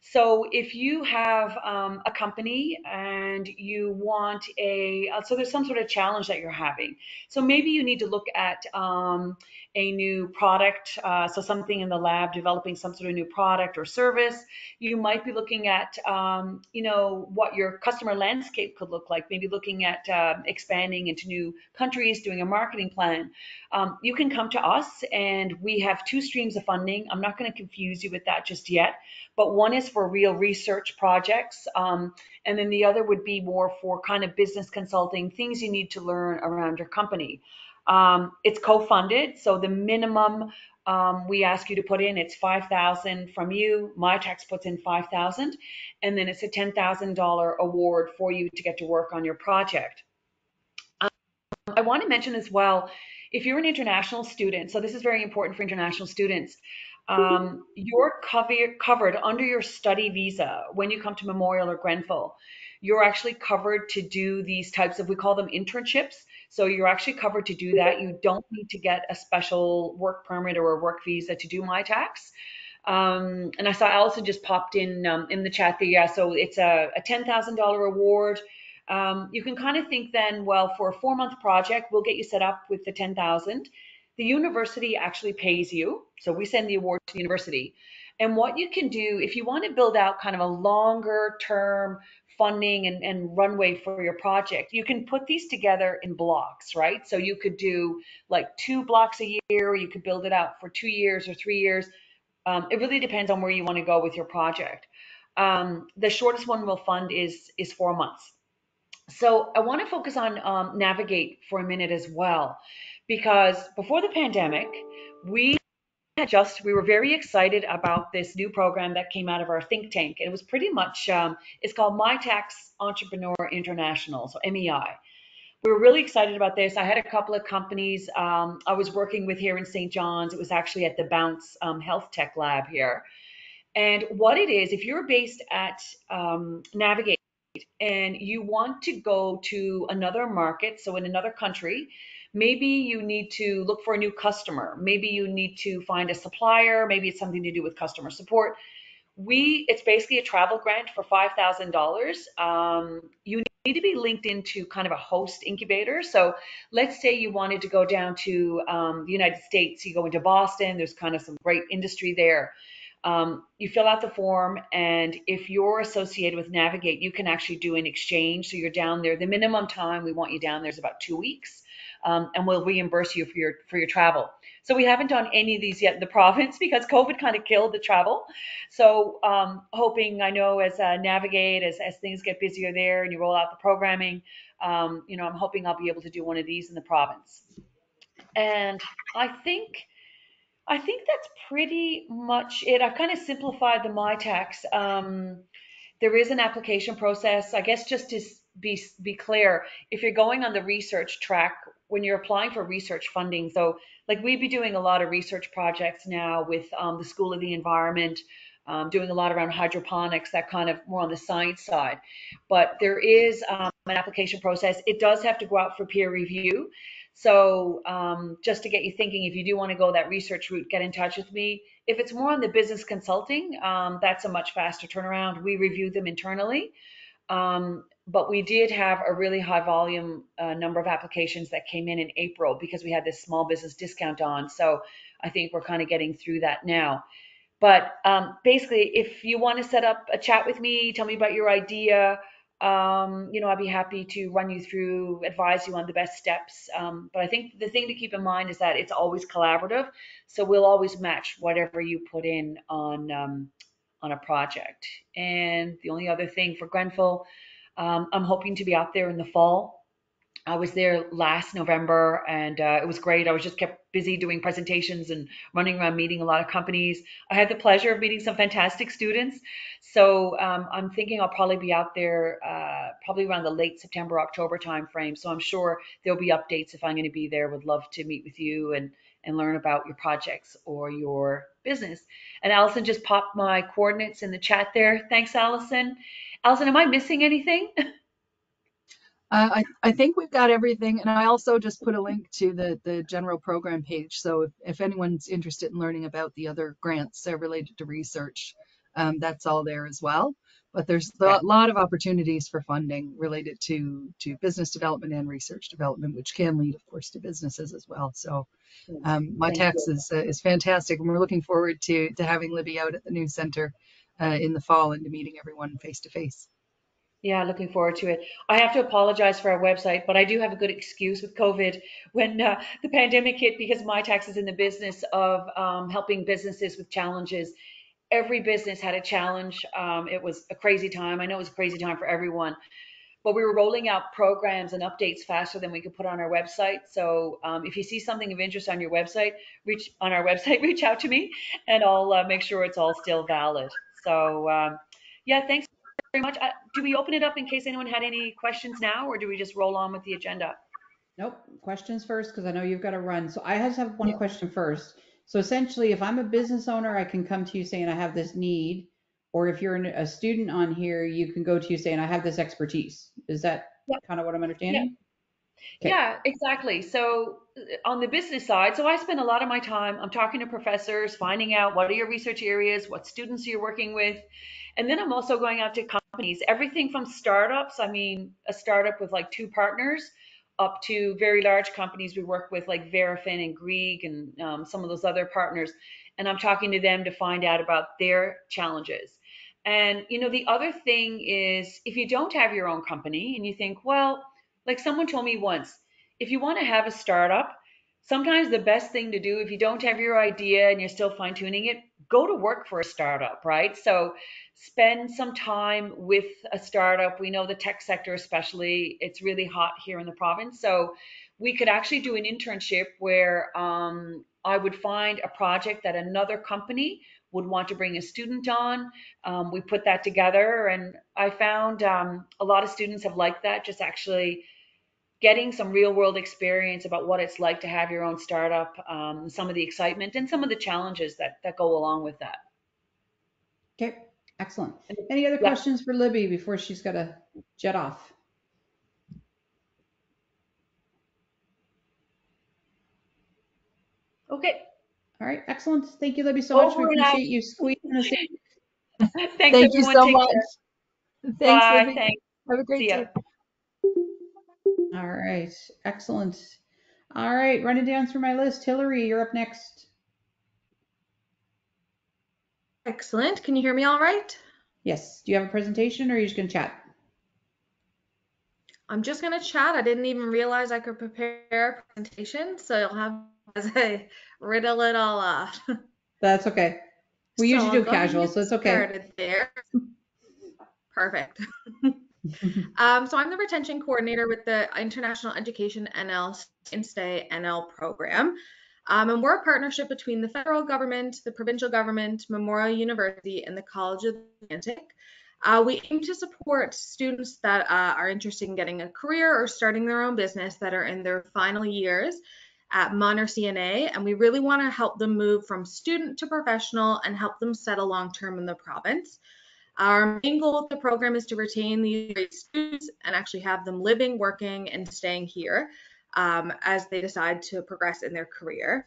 So if you have a company and you want so there's some sort of challenge that you're having. So maybe you need to look at a new product, so something in the lab, developing some sort of new product or service. You might be looking at, what your customer landscape could look like, maybe looking at expanding into new countries, doing a marketing plan. You can come to us, and we have two streams of funding. I'm not going to confuse you with that just yet, but one is for real research projects, and then the other would be more for kind of business consulting, things you need to learn around your company. It's co-funded, so the minimum we ask you to put in, it's $5,000 from you. MyTax puts in $5,000, and then it's a $10,000 award for you to get to work on your project. I want to mention as well, if you're an international student, so this is very important for international students, you're covered under your study visa when you come to Memorial or Grenfell. You're actually covered to do these types of, we call them internships. So you're actually covered to do that. You don't need to get a special work permit or a work visa to do MyTax. And I saw Allison just popped in the chat there. Yeah, so it's a $10,000 award. You can kind of think then, well, for a 4-month project, we'll get you set up with the 10,000. The university actually pays you. So we send the award to the university. And what you can do, if you want to build out kind of a longer term funding and runway for your project, you can put these together in blocks, right? So you could do like 2 blocks a year, or you could build it out for 2 years or 3 years. It really depends on where you want to go with your project. The shortest one we'll fund is 4 months. So I want to focus on Navigate for a minute as well, because before the pandemic, we were very excited about this new program that came out of our think tank. It was pretty much, it's called MyTax Entrepreneur International, so MEI. we were really excited about this. I had a couple of companies I was working with here in St. John's. It was actually at the Bounce Health Tech Lab here. And what it is, if you're based at Navigate and you want to go to another market, so in another country, maybe you need to look for a new customer. Maybe you need to find a supplier. Maybe it's something to do with customer support. It's basically a travel grant for $5,000. You need to be linked into kind of a host incubator. So let's say you wanted to go down to the United States, you go into Boston, there's kind of some great industry there. You fill out the form, and if you're associated with Navigate, you can actually do an exchange. So you're down there. The minimum time we want you down there is about 2 weeks, and we'll reimburse you for your travel. So we haven't done any of these yet in the province because COVID kind of killed the travel. So hoping, I know as Navigate, as things get busier there and you roll out the programming, I'm hoping I'll be able to do one of these in the province. And I think that's pretty much it. I've kind of simplified the MyTax. There is an application process. I guess just to be clear, if you're going on the research track, when you're applying for research funding, so like we'd be doing a lot of research projects now with the School of the Environment, doing a lot around hydroponics, that kind of more on the science side. But there is an application process. It does have to go out for peer review. So just to get you thinking, if you do want to go that research route, get in touch with me. If it's more on the business consulting, that's a much faster turnaround. We review them internally. But we did have a really high volume number of applications that came in April because we had this small business discount on. So I think we're kind of getting through that now. But basically, if you want to set up a chat with me, tell me about your idea, I'd be happy to run you through, advise you on the best steps. But I think the thing to keep in mind is that it's always collaborative. So we'll always match whatever you put in on a project. And the only other thing for Grenfell, I'm hoping to be out there in the fall. I was there last November and it was great. I was just kept busy doing presentations and running around meeting a lot of companies. I had the pleasure of meeting some fantastic students. So I'm thinking I'll probably be out there probably around the late September, October timeframe. So I'm sure there'll be updates if I'm going to be there. Would love to meet with you and learn about your projects or your business. And Allison just popped my coordinates in the chat there. Thanks, Allison. Allison, am I missing anything? I think we've got everything, and I also just put a link to the general program page. So if anyone's interested in learning about the other grants related to research, that's all there as well. But there's a lot of opportunities for funding related to business development and research development, which can lead, of course, to businesses as well. So MyTax is fantastic, and we're looking forward to having Libby out at the new center in the fall and to meeting everyone face to face. Yeah, looking forward to it. I have to apologize for our website, but I do have a good excuse with COVID when the pandemic hit because MyTax is in the business of helping businesses with challenges. Every business had a challenge. It was a crazy time. I know it was a crazy time for everyone, but we were rolling out programs and updates faster than we could put on our website. So if you see something of interest on your website, reach out to me, and I'll make sure it's all still valid. So yeah, thanks very much. Do we open it up in case anyone had any questions now, or do we just roll on with the agenda? Nope. Questions first, because I know you've got to run. So I just have one question first. So essentially, if I'm a business owner, I can come to you saying I have this need, or if you're a student on here, you can go to you saying I have this expertise. Is that kind of what I'm understanding? Okay. Yeah, exactly. So on the business side, so I spend a lot of my time, I'm talking to professors, finding out what are your research areas, what students you're working with. And then I'm also going out to companies, everything from startups, I mean, a startup with like 2 partners, up to very large companies we work with like Verifin and Grieg and some of those other partners. And I'm talking to them to find out about their challenges. And, the other thing is if you don't have your own company and you think, well, like someone told me once, if you want to have a startup, sometimes the best thing to do if you don't have your idea and you're still fine tuning it, go to work for a startup, right? So spend some time with a startup. We know the tech sector, especially, it's really hot here in the province. So we could actually do an internship where I would find a project that another company would want to bring a student on. We put that together, and I found a lot of students have liked that, just actually getting some real world experience about what it's like to have your own startup, some of the excitement and some of the challenges that go along with that. Okay, excellent. And, Any other yeah. questions for Libby before she's got to jet off? Okay. All right, excellent. Thank you, Libby, so much. We Over and out. appreciate you squeezing us in. Thanks, Thank you everyone. so Take much. care. Thanks, Bye. Libby. Thanks. Have a See great ya. day. All right, excellent. All right, running down through my list. Hillary, you're up next. Excellent. Can you hear me all right? Yes. Do you have a presentation or are you just going to chat? I'm just going to chat. I didn't even realize I could prepare a presentation, so you'll have as I riddle it all off. That's okay. We So usually I'll do go ahead and casual, get so it's okay. started there. Perfect. So I'm the retention coordinator with the International Education NL Stay NL program. And we're a partnership between the federal government, the provincial government, Memorial University, and the College of the Atlantic. We aim to support students that are interested in getting a career or starting their own business that are in their final years at MUN or CNA, and we really want to help them move from student to professional and help them settle long-term in the province. Our main goal of the program is to retain these great students and actually have them living, working, and staying here as they decide to progress in their career.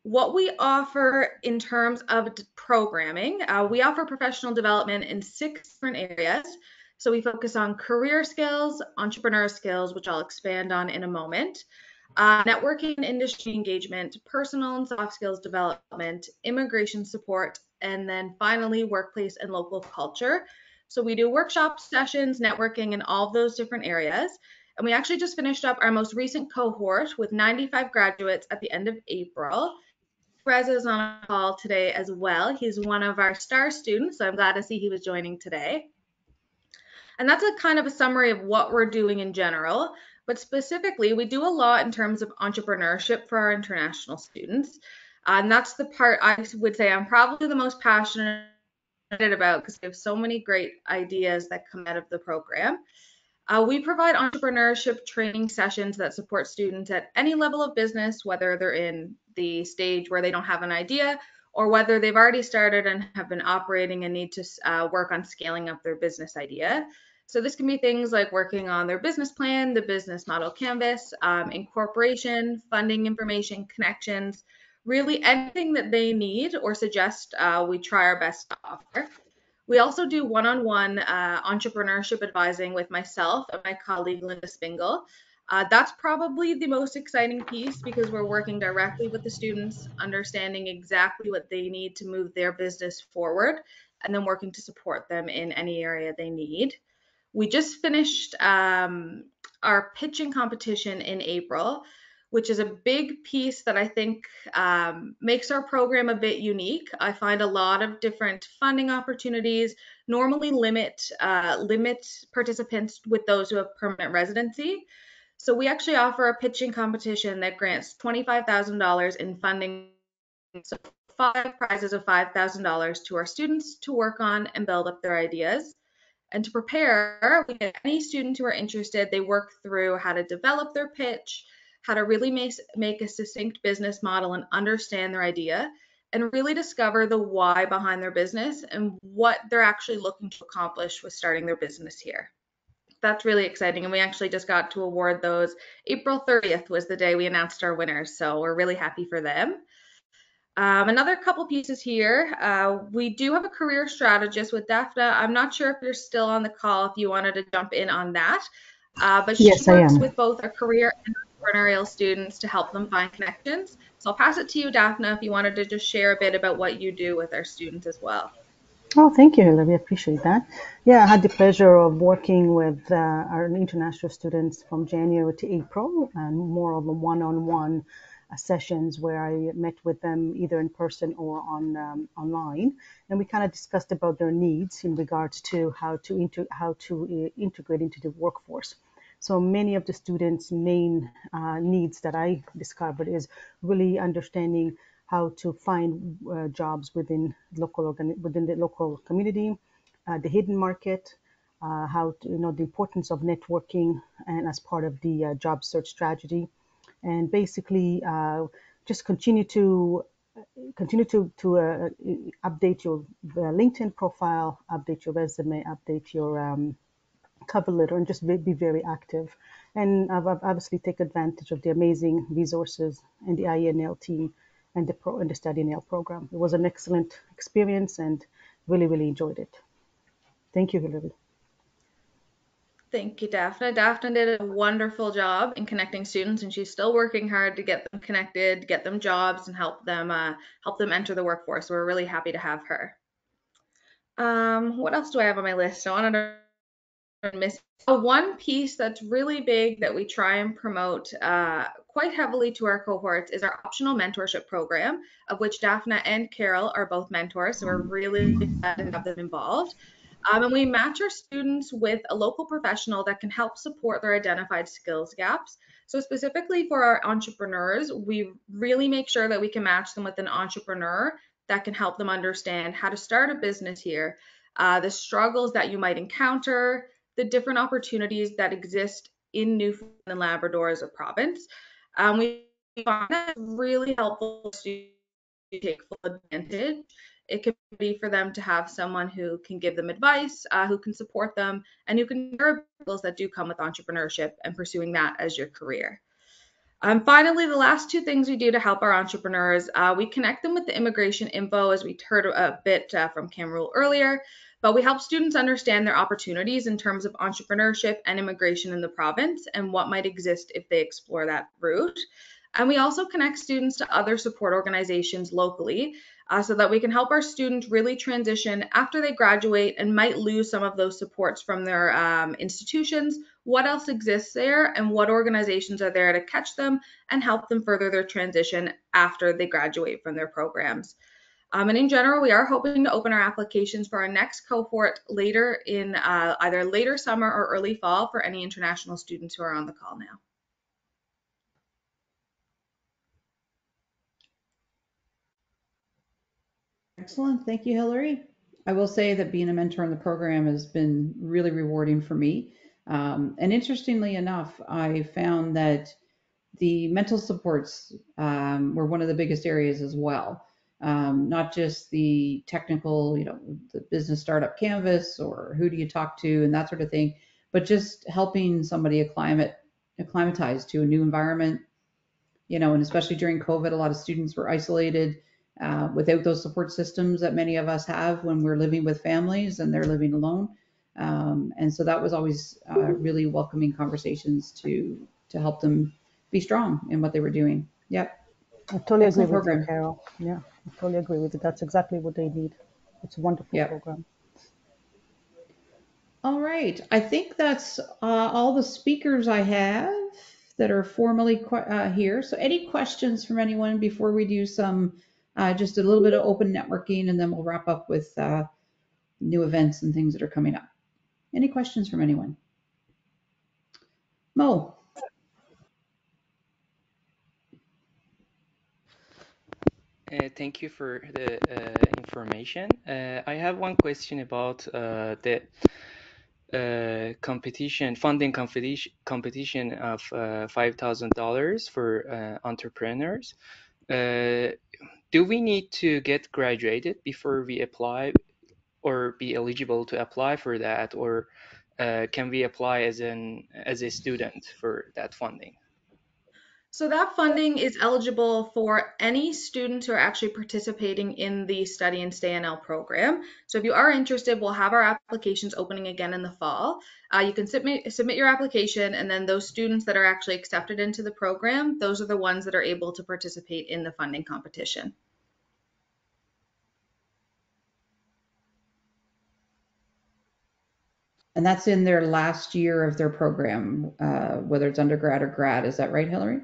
What we offer in terms of programming, we offer professional development in 6 different areas. So we focus on career skills, entrepreneur skills, which I'll expand on in a moment, networking and industry engagement, personal and soft skills development, immigration support, and then finally workplace and local culture. So we do workshop sessions, networking in all of those different areas. And we actually just finished up our most recent cohort with 95 graduates at the end of April. Reza is on a call today as well. He's one of our star students, so I'm glad to see he was joining today. And that's a kind of a summary of what we're doing in general. But specifically, we do a lot in terms of entrepreneurship for our international students. And that's the part I would say I'm probably the most passionate about because we have so many great ideas that come out of the program. We provide entrepreneurship training sessions that support students at any level of business, whether they're in the stage where they don't have an idea or whether they've already started and have been operating and need to work on scaling up their business idea. So this can be things like working on their business plan, the business model canvas, incorporation, funding information, connections, really anything that they need or suggest, we try our best to offer. We also do one-on-one entrepreneurship advising with myself and my colleague Linda Spingle. That's probably the most exciting piece because we're working directly with the students, understanding exactly what they need to move their business forward, and then working to support them in any area they need. We just finished our pitching competition in April, which is a big piece that I think makes our program a bit unique. I find a lot of different funding opportunities normally limit participants with those who have permanent residency. So we actually offer a pitching competition that grants $25,000 in funding, so 5 prizes of $5,000 to our students to work on and build up their ideas. And to prepare, we get any students who are interested, they work through how to develop their pitch, how to really make a succinct business model and understand their idea, and really discover the why behind their business and what they're actually looking to accomplish with starting their business here. That's really exciting. And we actually just got to award those. April 30th was the day we announced our winners. So we're really happy for them. Another couple pieces here. We do have a career strategist with Daphna. I'm not sure if you're still on the call, if you wanted to jump in on that. But she Yes, I works am. with both our career and entrepreneurial students to help them find connections. So I'll pass it to you, Daphna, if you wanted to just share a bit about what you do with our students as well. Oh, thank you, Hillary. I appreciate that. Yeah, I had the pleasure of working with our international students from January to April, and more of a one-on-one sessions where I met with them either in person or on online, and we kind of discussed about their needs in regards to how to integrate into the workforce. So many of the students' main needs that I discovered is really understanding how to find jobs within the local community, the hidden market, how to, the importance of networking and as part of the job search strategy, and basically just continue to update your LinkedIn profile, update your resume, update your cover letter, and just be very active. And I've obviously take advantage of the amazing resources and the IENL team and the Study NL program. It was an excellent experience and really, really enjoyed it. Thank you, Hillary. Thank you, Daphne. Daphne did a wonderful job in connecting students, and she's still working hard to get them connected, get them jobs, and help them enter the workforce. So we're really happy to have her. What else do I have on my list? I wanted to miss one piece that's really big that we try and promote quite heavily to our cohorts is our optional mentorship program, of which Daphne and Carol are both mentors. So we're really glad to have them involved. And we match our students with a local professional that can help support their identified skills gaps. So specifically for our entrepreneurs, we really make sure that we can match them with an entrepreneur that can help them understand how to start a business here, the struggles that you might encounter, the different opportunities that exist in Newfoundland and Labrador as a province. We find that really helpful to take full advantage. It can be for them to have someone who can give them advice, who can support them, and who can share skills that do come with entrepreneurship and pursuing that as your career. Finally, the last two things we do to help our entrepreneurs, we connect them with the immigration info, as we heard a bit from Cameron earlier, but we help students understand their opportunities in terms of entrepreneurship and immigration in the province and what might exist if they explore that route. And we also connect students to other support organizations locally so that we can help our students really transition after they graduate and might lose some of those supports from their institutions. What else exists there and what organizations are there to catch them and help them further their transition after they graduate from their programs. And in general, we are hoping to open our applications for our next cohort later in either later summer or early fall for any international students who are on the call now. Excellent. Thank you, Hillary. I will say that being a mentor in the program has been really rewarding for me. And interestingly enough, I found that the mental supports were one of the biggest areas as well. Not just the technical, the business startup canvas or who do you talk to and that sort of thing, but just helping somebody acclimatize to a new environment, and especially during COVID, a lot of students were isolated without those support systems that many of us have when we're living with families and they're living alone. And so that was always really welcoming conversations to help them be strong in what they were doing. Yep. I totally Excellent agree with program. you, Carol. Yeah, I totally agree with you. That's exactly what they need. It's a wonderful Yep. program. All right. I think that's all the speakers I have that are formally here. So any questions from anyone before we do some just a little bit of open networking, and then we'll wrap up with new events and things that are coming up. Any questions from anyone? Mo. Thank you for the information. I have one question about the funding competition of $5,000 for entrepreneurs. Do we need to get graduated before we apply or be eligible to apply for that, or can we apply as a student for that funding? So that funding is eligible for any students who are actually participating in the Study and Stay NL program. So if you are interested, we'll have our applications opening again in the fall. You can submit your application, and then those students that are actually accepted into the program, those are the ones that are able to participate in the funding competition. And that's in their last year of their program, whether it's undergrad or grad. Is that right, Hillary?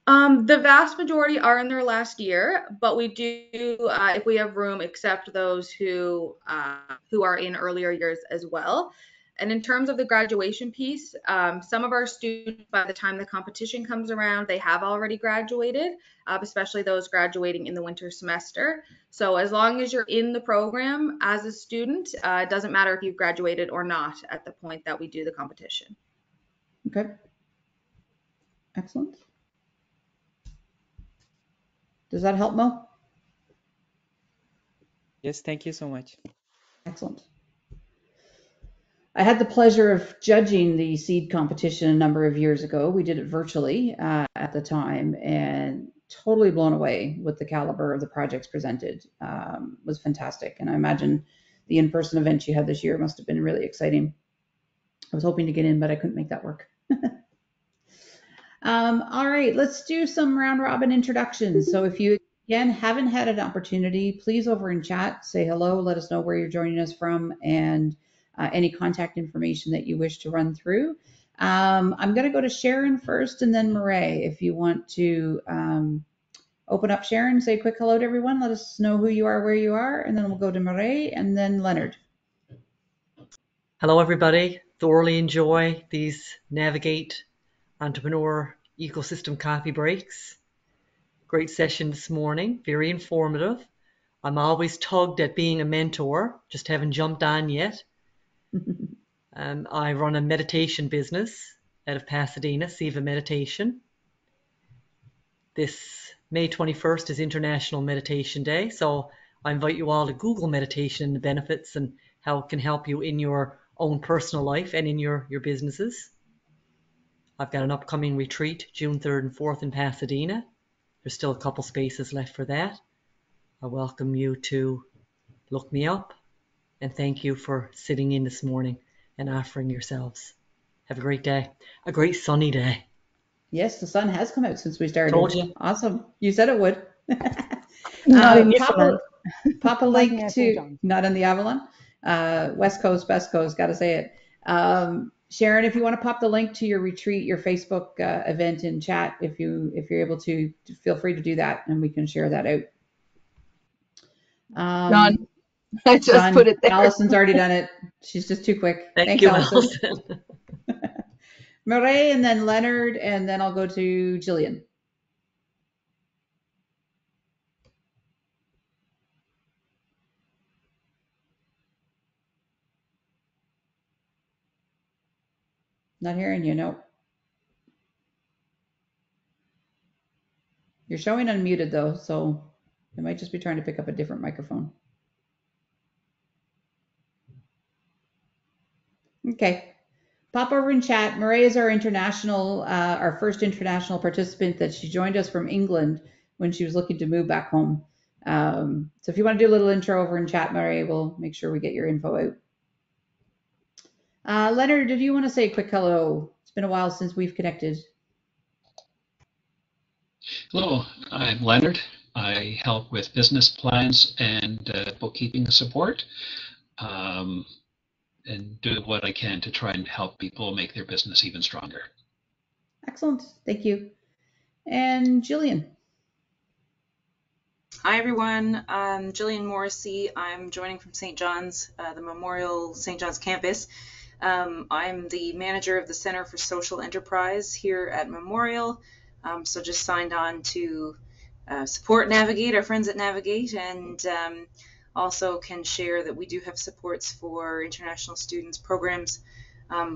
The vast majority are in their last year, but we do, if we have room, accept those who are in earlier years as well. And in terms of the graduation piece, some of our students, by the time the competition comes around, they have already graduated, especially those graduating in the winter semester. So as long as you're in the program as a student, it doesn't matter if you've graduated or not at the point that we do the competition. Okay. Excellent. Does that help, Mo? Yes, thank you so much. Excellent. I had the pleasure of judging the seed competition a number of years ago. We did it virtually at the time, and totally blown away with the caliber of the projects presented. It was fantastic, and I imagine the in-person event you had this year must have been really exciting. I was hoping to get in, but I couldn't make that work. All right, let's do some round robin introductions. So if you, again, haven't had an opportunity, please over in chat, say hello, let us know where you're joining us from, and any contact information that you wish to run through. I'm going to go to Sharon first and then Murray. If you want to open up, Sharon, say a quick hello to everyone. Let us know who you are, where you are, and then we'll go to Murray and then Leonard. Hello, everybody. Thoroughly enjoy these Navigate Entrepreneur Ecosystem Coffee Breaks. Great session this morning, very informative. I'm always tugged at being a mentor, just haven't jumped on yet. I run a meditation business out of Pasadena, Siva Meditation. This May 21st is International Meditation Day, so I invite you all to Google meditation and the benefits and how it can help you in your own personal life and in your businesses. I've got an upcoming retreat, June 3rd and 4th in Pasadena. There's still a couple spaces left for that. I welcome you to look me up, and thank you for sitting in this morning and offering yourselves. Have a great day, a great sunny day. Yes, the sun has come out since we started. Told you. Awesome. You said it would. Not in Newfoundland. Pop a Not link near St. to, John's. not in the Avalon. West Coast, best coast, got to say it. Sharon, if you want to pop the link to your retreat, your Facebook event in chat, if you're able to, feel free to do that, and we can share that out. Done. I just Done. put it there. Allison's already done it. She's just too quick. Thank Thanks, you, Allison. Allison. Murray, and then Leonard, and then I'll go to Jillian. Not hearing you, no. You're showing unmuted though, so I might just be trying to pick up a different microphone. Okay. Pop over in chat. Murray is our first international participant that she joined us from England when she was looking to move back home. So if you want to do a little intro over in chat, Murray, we'll make sure we get your info out. Leonard, did you want to say a quick hello? It's been a while since we've connected. Hello, I'm Leonard. I help with business plans and bookkeeping support, and do what I can to try and help people make their business even stronger. Excellent. Thank you. And Jillian. Hi, everyone. I'm Jillian Morrissey. I'm joining from St. John's, the Memorial St. John's campus. I'm the manager of the Center for Social Enterprise here at Memorial. So just signed on to support Navigate, our friends at Navigate, and also can share that we do have supports for international students, programs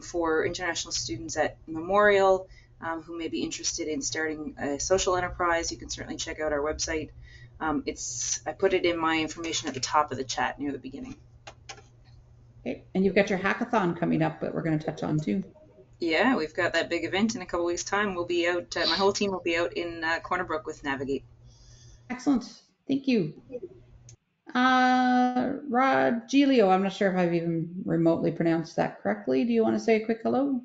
for international students at Memorial who may be interested in starting a social enterprise. You can certainly check out our website. I put it in my information at the top of the chat near the beginning. Okay. And you've got your hackathon coming up that we're going to touch on too. Yeah, we've got that big event in a couple weeks' time. We'll be out, my whole team will be out in Brook with Navigate. Excellent. Thank you. Rogelio, I'm not sure if I've even remotely pronounced that correctly. Do you want to say a quick hello?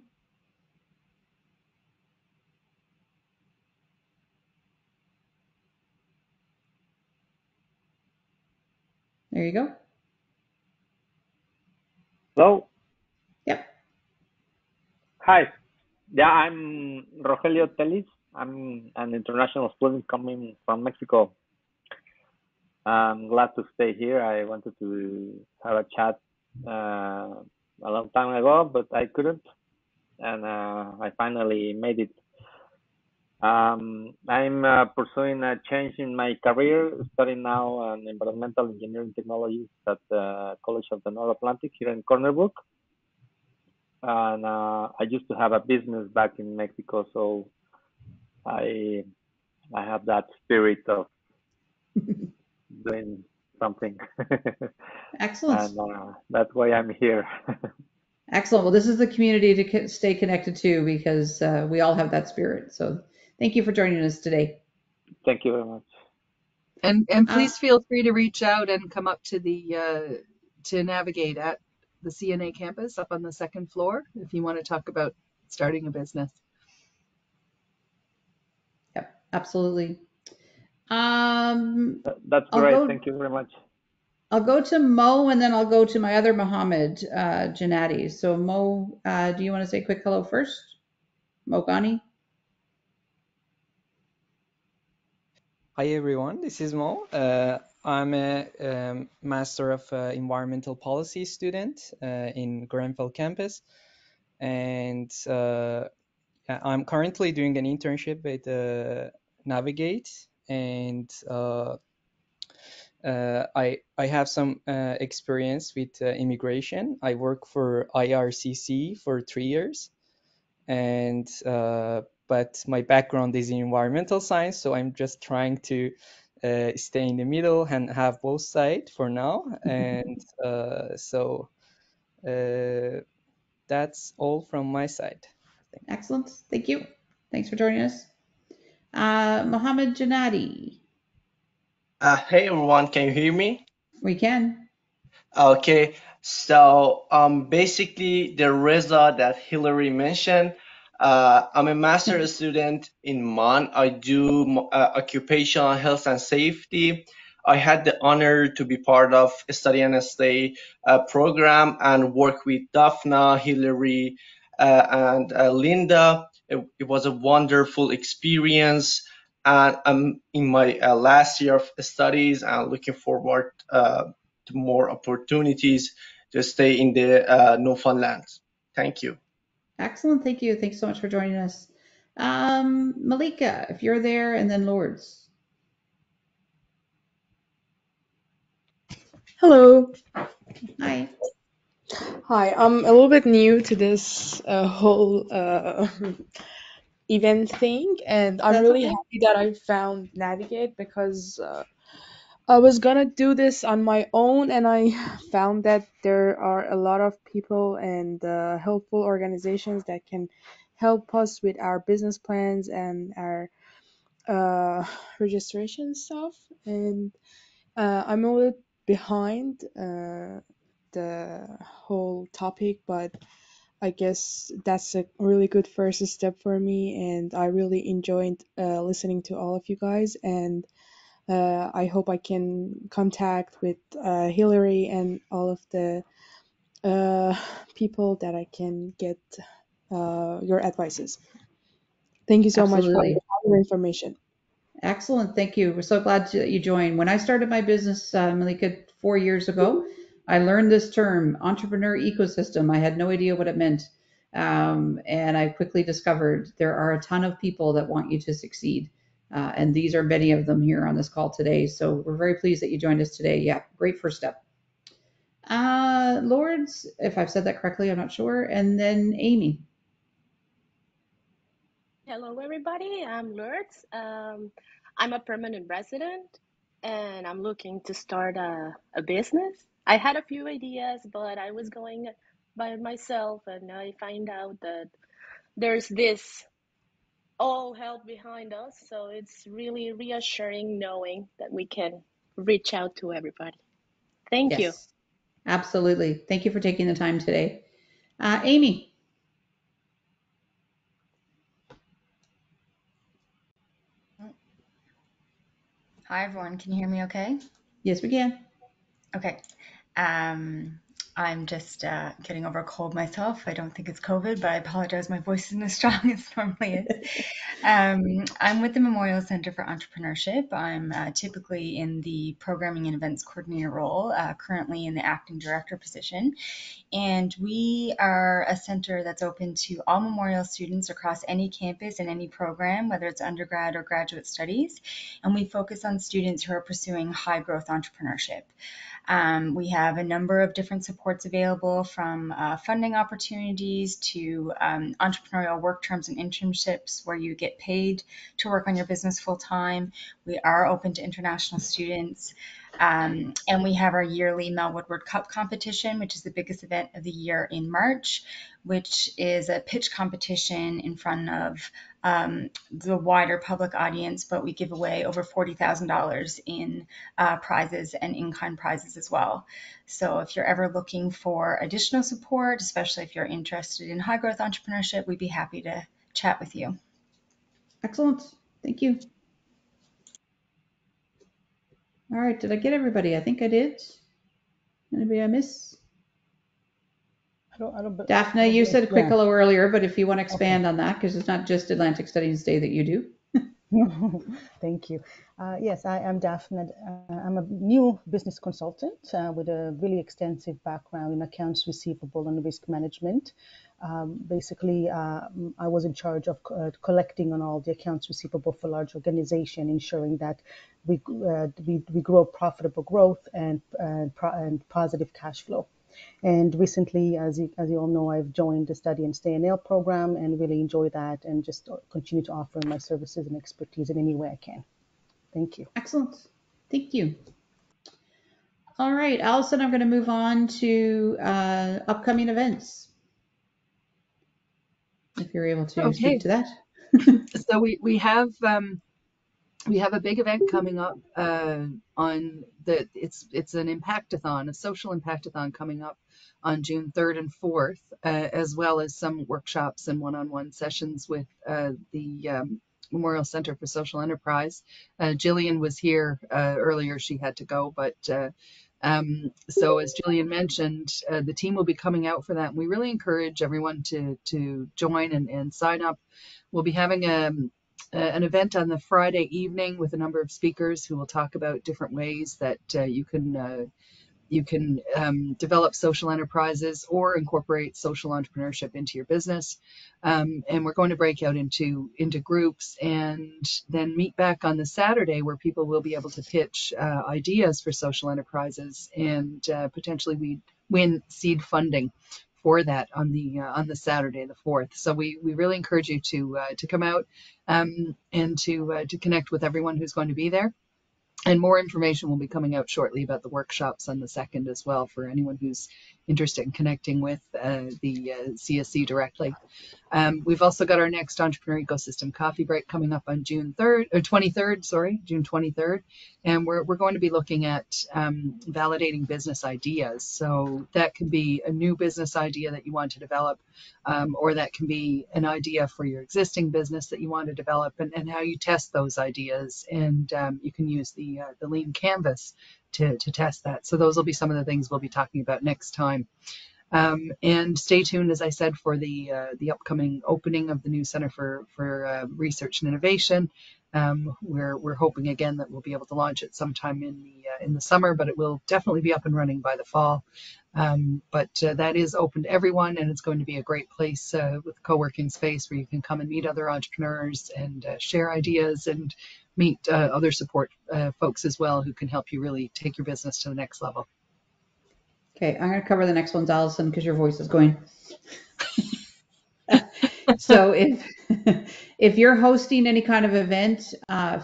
There you go. Hello. Yep. Hi. Yeah, I'm Rogelio Telis. I'm an international student coming from Mexico. I'm glad to stay here. I wanted to have a chat a long time ago, but I couldn't, and I finally made it. I'm pursuing a change in my career, studying now an environmental engineering technologies at the College of the North Atlantic here in Brook. And I used to have a business back in Mexico, so I have that spirit of doing something. Excellent. And that's why I'm here. Excellent. Well, this is the community to stay connected to because we all have that spirit. So thank you for joining us today. Thank you very much. And please feel free to reach out and come up to the to navigate at the CNA campus up on the second floor if you want to talk about starting a business. Yep, absolutely. That's great. Thank you very much. I'll go to Mo and then I'll go to my other Mohammed, Janati. So Mo, do you want to say a quick hello first? Mo Ghani? Hi everyone, this is Mo. I'm a Master of Environmental Policy student in Grenfell campus, and I'm currently doing an internship with Navigate, and I have some experience with immigration. I work for IRCC for 3 years, and but my background is in environmental science, so I'm just trying to stay in the middle and have both sides for now. And so that's all from my side. Excellent. Thank you. Thanks for joining us. Mohammed Janati. Hey everyone, can you hear me? We can. Okay, so basically the result that Hillary mentioned, I'm a master's student in MON. I do occupational health and safety. I had the honor to be part of a study and stay program and work with Daphna, Hillary, and Linda. It was a wonderful experience. And I'm in my last year of studies and looking forward to more opportunities to stay in the Newfoundland. Thank you. Excellent. Thank you. Thanks so much for joining us. Malika, if you're there, and then Lords. Hello. Hi. Hi, I'm a little bit new to this whole event thing, and I'm That's really okay. happy that I found Navigate because I was gonna do this on my own, and I found that there are a lot of people and helpful organizations that can help us with our business plans and our registration stuff. And I'm a little behind the whole topic, but I guess that's a really good first step for me, and I really enjoyed listening to all of you guys. And I hope I can contact with Hillary and all of the people that I can get your advices. Thank you so much for Absolutely. your information. Excellent. Thank you. We're so glad that you joined. When I started my business, Malika, 4 years ago, I learned this term, entrepreneur ecosystem. I had no idea what it meant. And I quickly discovered there are a ton of people that want you to succeed. And these are many of them here on this call today. So we're very pleased that you joined us today. Yeah, great first step. Lords, if I've said that correctly, I'm not sure. And then Amy. Hello, everybody. I'm Lourdes. I'm a permanent resident and I'm looking to start a business. I had a few ideas, but I was going by myself and I find out that there's this all help behind us. So it's really reassuring knowing that we can reach out to everybody. Thank you. Yes, absolutely. Thank you for taking the time today. Amy. Hi, everyone. Can you hear me okay? Yes, we can. Okay. I'm just getting over a cold myself. I don't think it's COVID, but I apologize. My voice isn't as strong as it normally is. I'm with the Memorial Center for Entrepreneurship. I'm typically in the programming and events coordinator role, currently in the acting director position. And we are a center that's open to all Memorial students across any campus and any program, whether it's undergrad or graduate studies. And we focus on students who are pursuing high growth entrepreneurship. We have a number of different supports available, from funding opportunities to entrepreneurial work terms and internships where you get paid to work on your business full time. We are open to international students. And we have our yearly Mel Woodward Cup competition, which is the biggest event of the year in March, which is a pitch competition in front of the wider public audience, but we give away over $40,000 in prizes and in-kind prizes as well. So if you're ever looking for additional support, especially if you're interested in high growth entrepreneurship, we'd be happy to chat with you. Excellent. Thank you. All right. Did I get everybody? I think I did. Anybody I miss? Daphne, you said a quick hello earlier, but if you want to expand on that, because it's not just Atlantic Studies Day that you do. Thank you. Yes, I am Daphne. I'm a new business consultant with a really extensive background in accounts receivable and risk management. Basically, I was in charge of collecting on all the accounts receivable for large organization, ensuring that we grow profitable growth and positive cash flow. And recently, as you all know, I've joined the Study and Stay NL program and really enjoy that, and just continue to offer my services and expertise in any way I can. Thank you. Excellent. Thank you. All right, Allison, I'm going to move on to upcoming events, if you're able to speak to that. So we have a big event coming up on it's an impactathon, a social impactathon coming up on June 3rd and 4th, as well as some workshops and one-on-one sessions with the Memorial Center for Social Enterprise. Jillian was here earlier. She had to go, but so as Jillian mentioned, the team will be coming out for that. And we really encourage everyone to join and sign up. We'll be having an event on the Friday evening with a number of speakers who will talk about different ways that you can develop social enterprises or incorporate social entrepreneurship into your business. And we're going to break out into groups and then meet back on the Saturday, where people will be able to pitch ideas for social enterprises, and potentially we win seed funding for that on the Saturday, the 4th. So we really encourage you to come out and to connect with everyone who's going to be there. And more information will be coming out shortly about the workshops on the 2nd as well, for anyone who's interested in connecting with the CSC directly. We've also got our next Entrepreneur Ecosystem Coffee Break coming up on June 23rd, and we're going to be looking at validating business ideas. So that can be a new business idea that you want to develop, or that can be an idea for your existing business that you want to develop, and how you test those ideas. And you can use the Lean Canvas to test that. So those will be some of the things we'll be talking about next time. And stay tuned, as I said, for the upcoming opening of the new Center for Research and Innovation. We're hoping again that we'll be able to launch it sometime in the summer, but it will definitely be up and running by the fall. But that is open to everyone, and it's going to be a great place with a co-working space where you can come and meet other entrepreneurs and share ideas and meet other support folks as well, who can help you really take your business to the next level. Okay, I'm going to cover the next ones, Allison, because your voice is going. So if you're hosting any kind of event,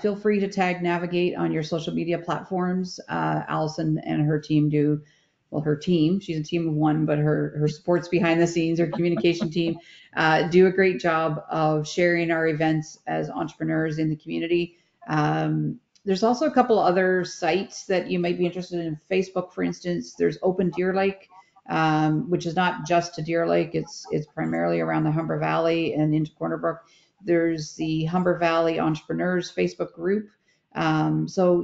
feel free to tag Navigate on your social media platforms. Allison and her team do, well, her team, she's a team of one, but her supports behind the scenes, her communication team, do a great job of sharing our events as entrepreneurs in the community. There's also a couple other sites that you might be interested in. Facebook, for instance, there's Open Deer Lake, which is not just to Deer Lake. It's primarily around the Humber Valley and into Corner Brook. There's the Humber Valley Entrepreneurs Facebook group. So,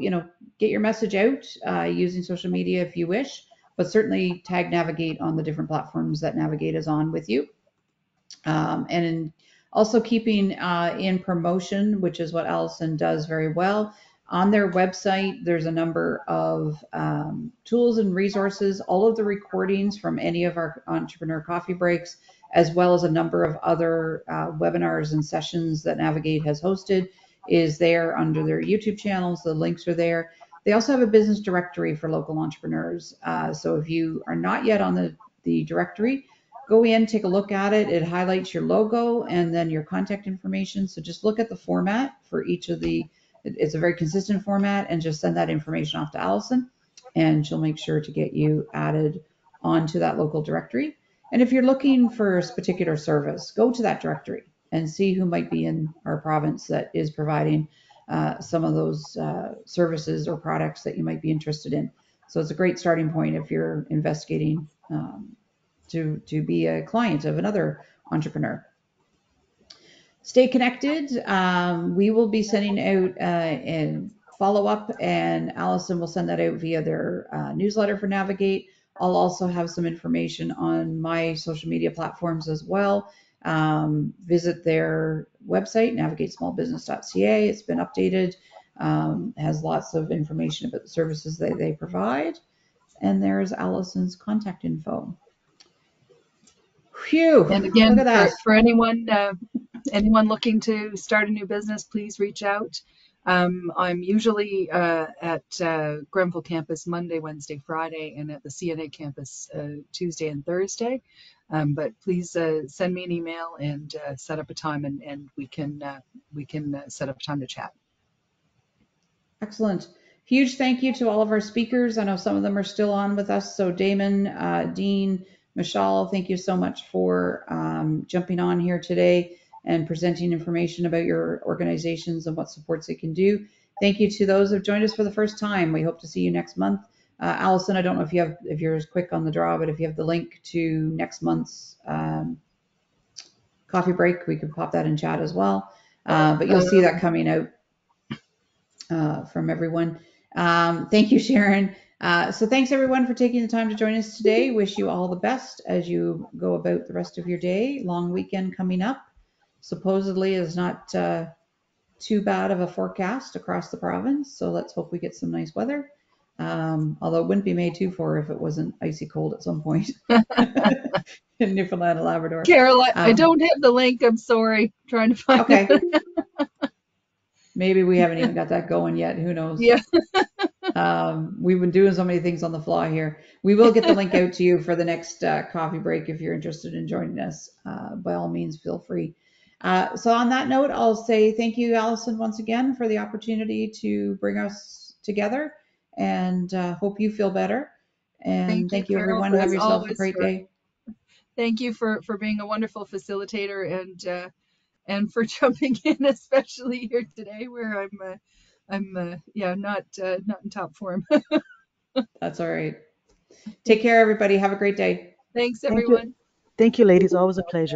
get your message out using social media if you wish. but certainly tag Navigate on the different platforms that Navigate is on with you. And also keeping in promotion, which is what Allison does very well. On their website, there's a number of tools and resources, all of the recordings from any of our entrepreneur coffee breaks, as well as a number of other webinars and sessions that Navigate has hosted, is there under their YouTube channels. The links are there. They also have a business directory for local entrepreneurs. So if you are not yet on the directory, go in, take a look at it. It highlights your logo and then your contact information. So just look at the format for each of it's a very consistent format, and just send that information off to Allison and she'll make sure to get you added onto that local directory. And if you're looking for a particular service, go to that directory and see who might be in our province that is providing some of those services or products that you might be interested in. So it's a great starting point if you're investigating to be a client of another entrepreneur. Stay connected. We will be sending out a follow-up, and Allison will send that out via their newsletter for Navigate. I'll also have some information on my social media platforms as well. Visit their website, navigatesmallbusiness.ca. It's been updated, has lots of information about the services that they provide. And there's Allison's contact info. Phew, And again, look at that. for anyone looking to start a new business, please reach out. I'm usually at Grenville campus Monday, Wednesday, Friday, and at the CNA campus Tuesday and Thursday. But please send me an email and set up a time, and we can set up a time to chat. Excellent. Huge thank you to all of our speakers. I know some of them are still on with us. So Damon, Dean, Michelle, thank you so much for jumping on here today and presenting information about your organizations and what supports it can do. Thank you to those who have joined us for the first time. We hope to see you next month. Allison, I don't know if you're as quick on the draw, but if you have the link to next month's coffee break, we could pop that in chat as well. But you'll see that coming out from everyone. Thank you, Sharon. So thanks everyone for taking the time to join us today. Wish you all the best as you go about the rest of your day. Long weekend coming up. Supposedly is not too bad of a forecast across the province. So let's hope we get some nice weather. Although it wouldn't be made too far if it wasn't icy cold at some point in Newfoundland and Labrador. Carol, I don't have the link. I'm sorry. I'm trying to find it. Maybe we haven't even got that going yet. Who knows? Yeah. We've been doing so many things on the fly here. We will get the link out to you for the next coffee break if you're interested in joining us. By all means, feel free. So on that note, I'll say thank you, Allison, once again for the opportunity to bring us together, and hope you feel better. And thank you, Carol, everyone. Have yourself a great day. Thank you for being a wonderful facilitator and for jumping in, especially here today where I'm not in top form. That's all right. Take care, everybody. Have a great day. Thanks, everyone. Thank you, ladies. Always a pleasure.